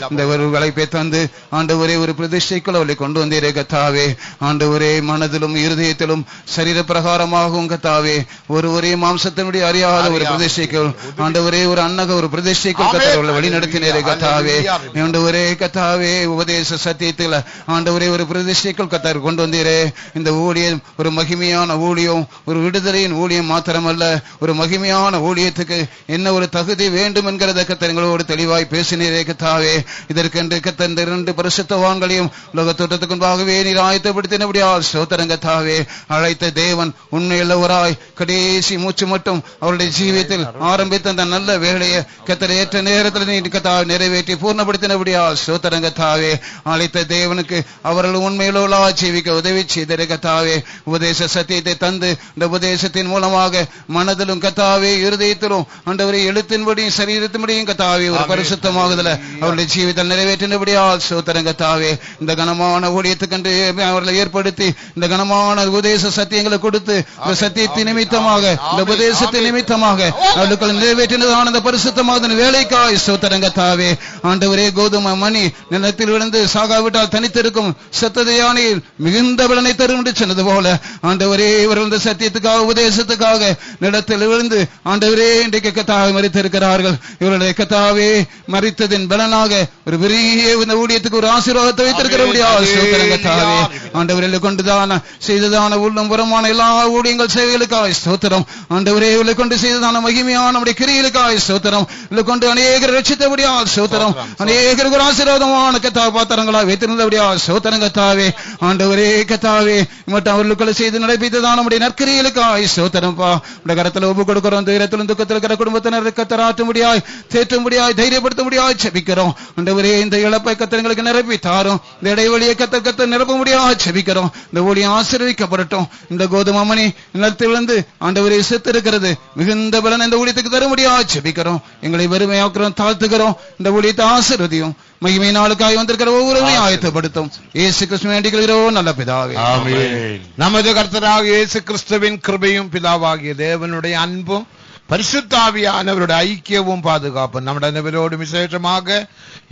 இந்த ஒரு அழைப்பை தந்து ஆண்டவரே ஒரு பிரதிஷ்டைக்குள் அவளை கொண்டு வந்தீரே கத்தாவே. ஆண்டவரே, மனதிலும் இருதயத்திலும் சரீர பிரகாரமாகவும் கத்தாவே ஒரே மாம்சத்தினுடைய அறியாத ஒரு பிரதிஷ்டைக்குள் ஆண்டவரே ஒரு அன்னக ஒரு பிரதிஷ்டைக்குள் கத்தாவை வழி நடத்தினீரே கத்தாவே. ஆண்டவரே கத்தாவே, உபதேச சத்தியத்தில் ஆண்டவரே ஒரு பிரதிஷ்டைக்குள் கத்தார் கொண்டு வந்தீரே. இந்த ஊழியம் ஒரு மகிமையான ஊழியம், ஒரு விடுதலையின் ஊழியம் மாத்திரமல்ல, ஒரு மகிமையான ஊழியத்துக்கு என்ன ஒரு தகுதி வேண்டும் என்கிறத கர்த்தர் எங்களோடு தெளிவாய் பேசினீரே கர்த்தாவே. இதற்கென்று கர்த்தர் இந்த இரண்டு பரிசுத்தவான்களையும் உலக தோற்றத்துக்கு முன்பாகவே நீர் ஆயத்தப்படுத்தினபடியால் ஸ்தோத்திரம் கர்த்தாவே. அழைத்த தேவன் உண்மையுள்ளவராய் கடைசி மூச்சு மட்டும் அவருடைய ஜீவியத்தில் ஆரம்பித்த அந்த நல்ல வேலையை கர்த்தர் ஏற்ற நேரத்தில் நீர் கர்த்தாவே நிறைவேற்றி பூர்ணப்படுத்தினபடியால் ஸ்தோத்திரம் கர்த்தாவே. அழைத்த தேவனுக்கு அவர்கள் உண்மையுள்ளவர்களாய் ஜீவிக்க உதவி செய்தே கர்த்தாவே. உபதேச சத்தியத்தை தந்து இந்த உபதேசத்தின் மூலமாக மன மனதிலும் கத்தாவே இருதயத்திலும் ஆண்டவரே எழுத்தின்படியும் சரீரத்தின்படியும் கத்தாவே ஒரு பரிசுத்தமாகுதல அவருடைய ஜீவிதம் நிறைவேற்றினபடியால் ஸ்தோத்திரம் கத்தாவே. இந்த கனமான ஊழியத்துக்கென்று அவர்களை ஏற்படுத்தி இந்த கனமான உபதேச சத்தியங்களை கொடுத்து இந்த சத்தியத்தின் நிமித்தமாக இந்த உபதேசத்தின் நிமித்தமாக அவர்களுக்கு நிறைவேற்றினதான இந்த பரிசுத்தமாக வேலைக்காய் ஸ்தோத்திரம் கத்தாவே. ஆண்டவரே கோதுமை மணி நிலத்தில் விழுந்து சாகாவிட்டால் தனித்திருக்கும் சத்ததையானில் மிகுந்த பலனை தரும் என்று சொன்னது போல ஆண்டவரே இவர்கள் இந்த சத்தியத்துக்காக உபதேசத்துக்காக நிலத்தில் விழுந்து ஆண்டவரே இன்றைக்கு கத்தாவை மறித்திருக்கிறார்கள். இவருடைய கத்தாவே மறித்ததின் பலனாக ஒரு பெரிய இந்த ஊழியத்துக்கு ஒரு ஆசீர்வாதத்தை வைத்திருக்கிறபடியால் ஸ்தோத்திரம் கத்தாவே. ஆண்டவரை கொண்டுதான செய்ததான உள்ளம் புறமான எல்லா ஊழியங்கள் சேவைகளுக்காக ஸ்தோத்திரம். ஆண்டவரே இவளை கொண்டு செய்ததான மகிமையான நம்முடைய கிரியைகளுக்காக ஸ்தோத்திரம். இவளை கொண்டு அநேகர் ரட்சித்தபடியால் ஸ்தோத்திரம். அநேகருக்கு ஒரு ஆசீர்வாதமான கதாபாத்திரங்களாக வைத்திருந்தபடியால் ஸ்தோத்திரம் கத்தாவே. ஆண்டவரே கத்தாவே மட்டும் அவர்களுக்குள்ள செய்து நடைபெற்றதான நம்முடைய நற்கிரியைகளுக்காக ஸ்தோத்திரம்ப்பா. உடைய கரத்தில் ஒப்பு கொடுக்கிறோம். துயரத்திலும் துக்கத்தில் இருக்கிற குடும்பத்தினர் கத்தராற்ற முடியாய் தேற்ற முடியாய் தைரியப்படுத்த முடியாய் செபிக்கிறோம். ஆண்டவரே இந்த இழப்பை கத்தங்களுக்கு நிரப்பி தாரும். இந்த இடைவெளியை கத்த நிரப்ப முடியாது செபிக்கிறோம். இந்த ஊழியம் ஆசீர்வதிக்கப்படட்டும். இந்த கோதுமை மணி நிலத்திலிருந்து ஆண்டவரை செத்து இருக்கிறது மிகுந்த பலன் இந்த ஊழியத்துக்கு தர முடியாது செபிக்கிறோம். எங்களை வெறுமையாக்குறோம், தாழ்த்துக்கிறோம். இந்த ஊழியத்தை ஆசீர்வதியும். மகிமை நாளுக்காய் வந்திருக்கிற ஒவ்வொருவரையும் ஆயத்தப்படுத்தும். இயேசு கிறிஸ்து வேண்டிக்கிறோம் நல்ல பிதாவே. ஆமென். நமது கர்த்தராகிய இயேசு கிறிஸ்துவின் கிருபையும் பிதாவாகிய தேவனுடைய அன்பும் பரிசுத்தாவியானவருடைய ஐக்கியமும் பாதுகாப்பும் நம்முடைய அனைவரோடு விசேஷமாக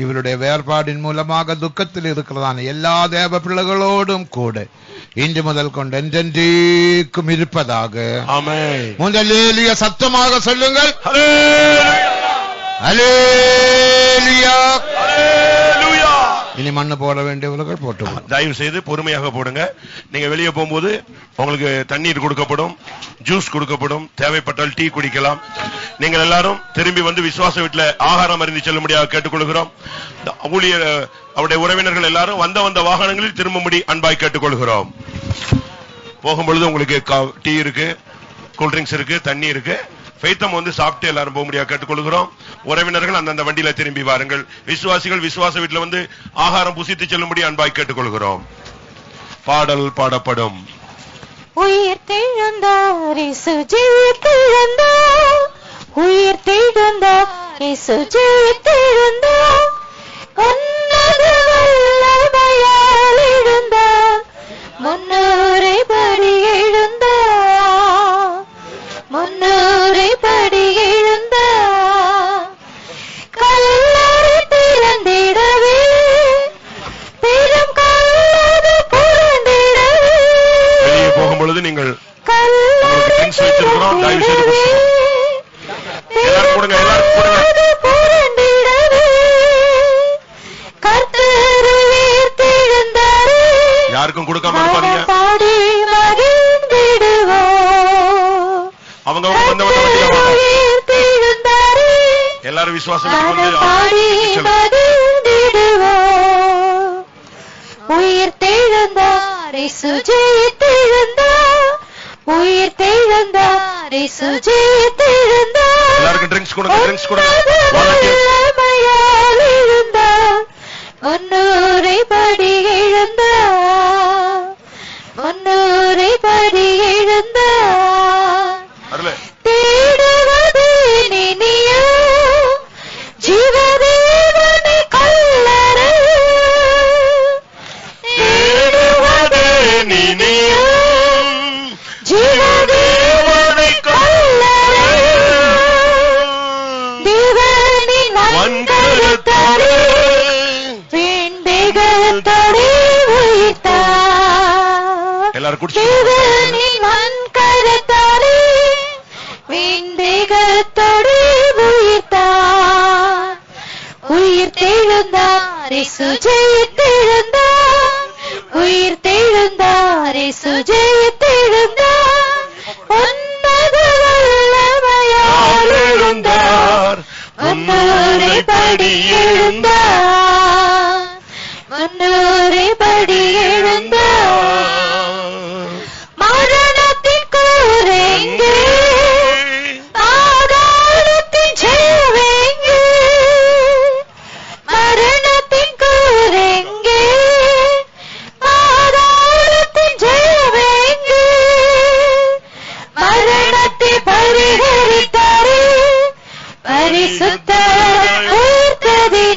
இவருடைய வேறுபாடின் மூலமாக துக்கத்தில் இருக்கிறதான எல்லா தேவ பிள்ளைகளோடும் கூட இன்று முதல் கொண்டு என்றென்றைக்கும் இருப்பதாக. ஆமென். முதலிய சத்தமாக சொல்லுங்கள். ஹல்லேலூயா. ஹல்லேலூயா. இனி மண்ணு போட வேண்டியவர்கள் போட்டு தயவு செய்து பொறுமையாக போடுங்க. நீங்க வெளியே போகும்போது உங்களுக்கு தண்ணீர் கொடுக்கப்படும், ஜூஸ் கொடுக்கப்படும், தேவைப்பட்டால் டீ குடிக்கலாம். நீங்கள் எல்லாரும் திரும்பி வந்து விசுவாச வீட்டில் ஆகாரம் அருந்தி செல்லும்படியாக கேட்டுக்கொள்கிறோம். ஊழியர் அவருடைய உறவினர்கள் எல்லாரும் வந்த வாகனங்களில் திரும்பும்படி அன்பாய் கேட்டுக்கொள்கிறோம். போகும்பொழுது உங்களுக்கு டீ இருக்கு, கூல்ட்ரிங்க்ஸ் இருக்கு, தண்ணி இருக்கு. ஃபெய்த்தம் வந்து சாப்பிட்டு எல்லாரும் போக முடியாது கேட்டுக்கொள்கிறோம். உறவினர்கள் அந்தந்த வண்டியில திரும்பி வாருங்கள். விசுவாசிகள் விசுவாச வீட்டில் வந்து ஆகாரம் புசித்து செல்லும்படி அன்பாய் கேட்டுக்கொள்கிறோம். பாடல் பாடப்படும். உயிர் தெழுந்தார் இயேசு ஜெயித்தெழுந்தார், உயிர் தெழுந்தார் இயேசு ஜெயித்தெழுந்தார், உன்னத வல்லமையால் எழுந்தார், முன்னூரை படி எழுந்தார், முன்னூரை படி எழுந்தார், கல்லறை திறந்திடவே பெரும் கல்லறை புரண்டிடவே. வெளியே போகும்பொழுது நீங்கள் யாருக்கும் கொடுக்காம இருப்பாங்க. அவங்க எல்லாரும் விசுவாசம் உயிர் தெழுந்தார் இயேசு ஜெயித்தெழுந்தார், உயிர் தெழுந்தார் இயேசு ஜெயித்தெழுந்தார், எல்லாருக்கும் ட்ரிங்க்ஸ் கொடுங்க, ட்ரிங்க்ஸ் கொடுங்க. வல்லமையால் எழுந்தார், முன்னூரை படி எழுந்தார், முன்னூரை படி எழுந்தார், தேடுவது நினியோ ஜீவதேவனை கல்லறை, தேடுவது நினியோ ஜீவதேவனை கல்லறை, தேவனின் வன்கரத்தாலே வேண்டகத்தோடே உயிர்த்தார், தேவனின் வன்கரத்தாலே வேண்டகத்தோடே உயிர்த்தார், உயிர் தெழுந்தார் இயேசு ஜெயித்தெழுந்தார், உயிர் தெழுந்தார் இயேசு ஜெயித்தெழுந்தார், உன்னத வல்லமையால் எழுந்தார், முன்னூரை படி எழுந்தார், முன்னூரை படி எழுந்தார், மரண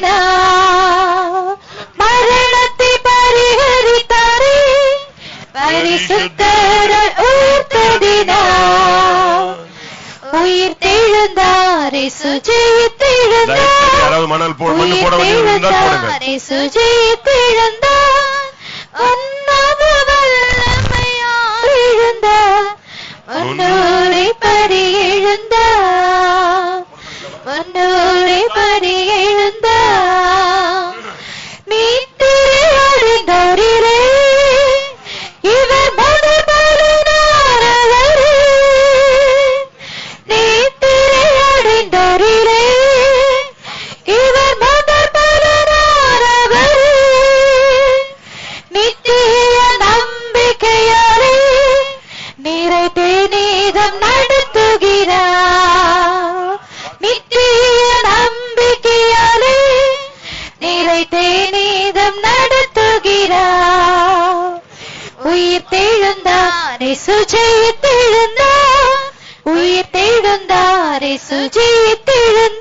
உயிர்த்தெழுந்தார். மரணத்தை பரிகரித்தாரே பரிசுத்தராய் உயிர்த்தெழுந்தார். உயிர்த்தெழுந்தார் இயேசு ஜெயித்தெழுந்தார். யாராவது மணல் போட உயிர்த்தெழுந்தார் இயேசு ஜெயித்தெழுந்தார். உன்னத வல்லமையால் எழுந்தார். மன்னோரை படி எழுந்தார். மன்னோரை படி எழுந்தார். நீத்திரை அடைந்தோரிலே இவர் முதல் பலனானவரே. நீத்திரை அடைந்தோரிலே இவர் முதல் பலனானவரே. நித்திய நம்பிக்கையாலே நிறைத்தே நீதம் நடத்துகிறார். நித்திய நம்பிக்கையாலே நிறைத்தே நீதம் நடத்துகிறார். உயிர்த்தெழுந்தார் இயேசு ஜெயித்தெழுந்தார். உயிர்த்தெழுந்தார் இயேசு ஜெயித்தெழுந்தார்.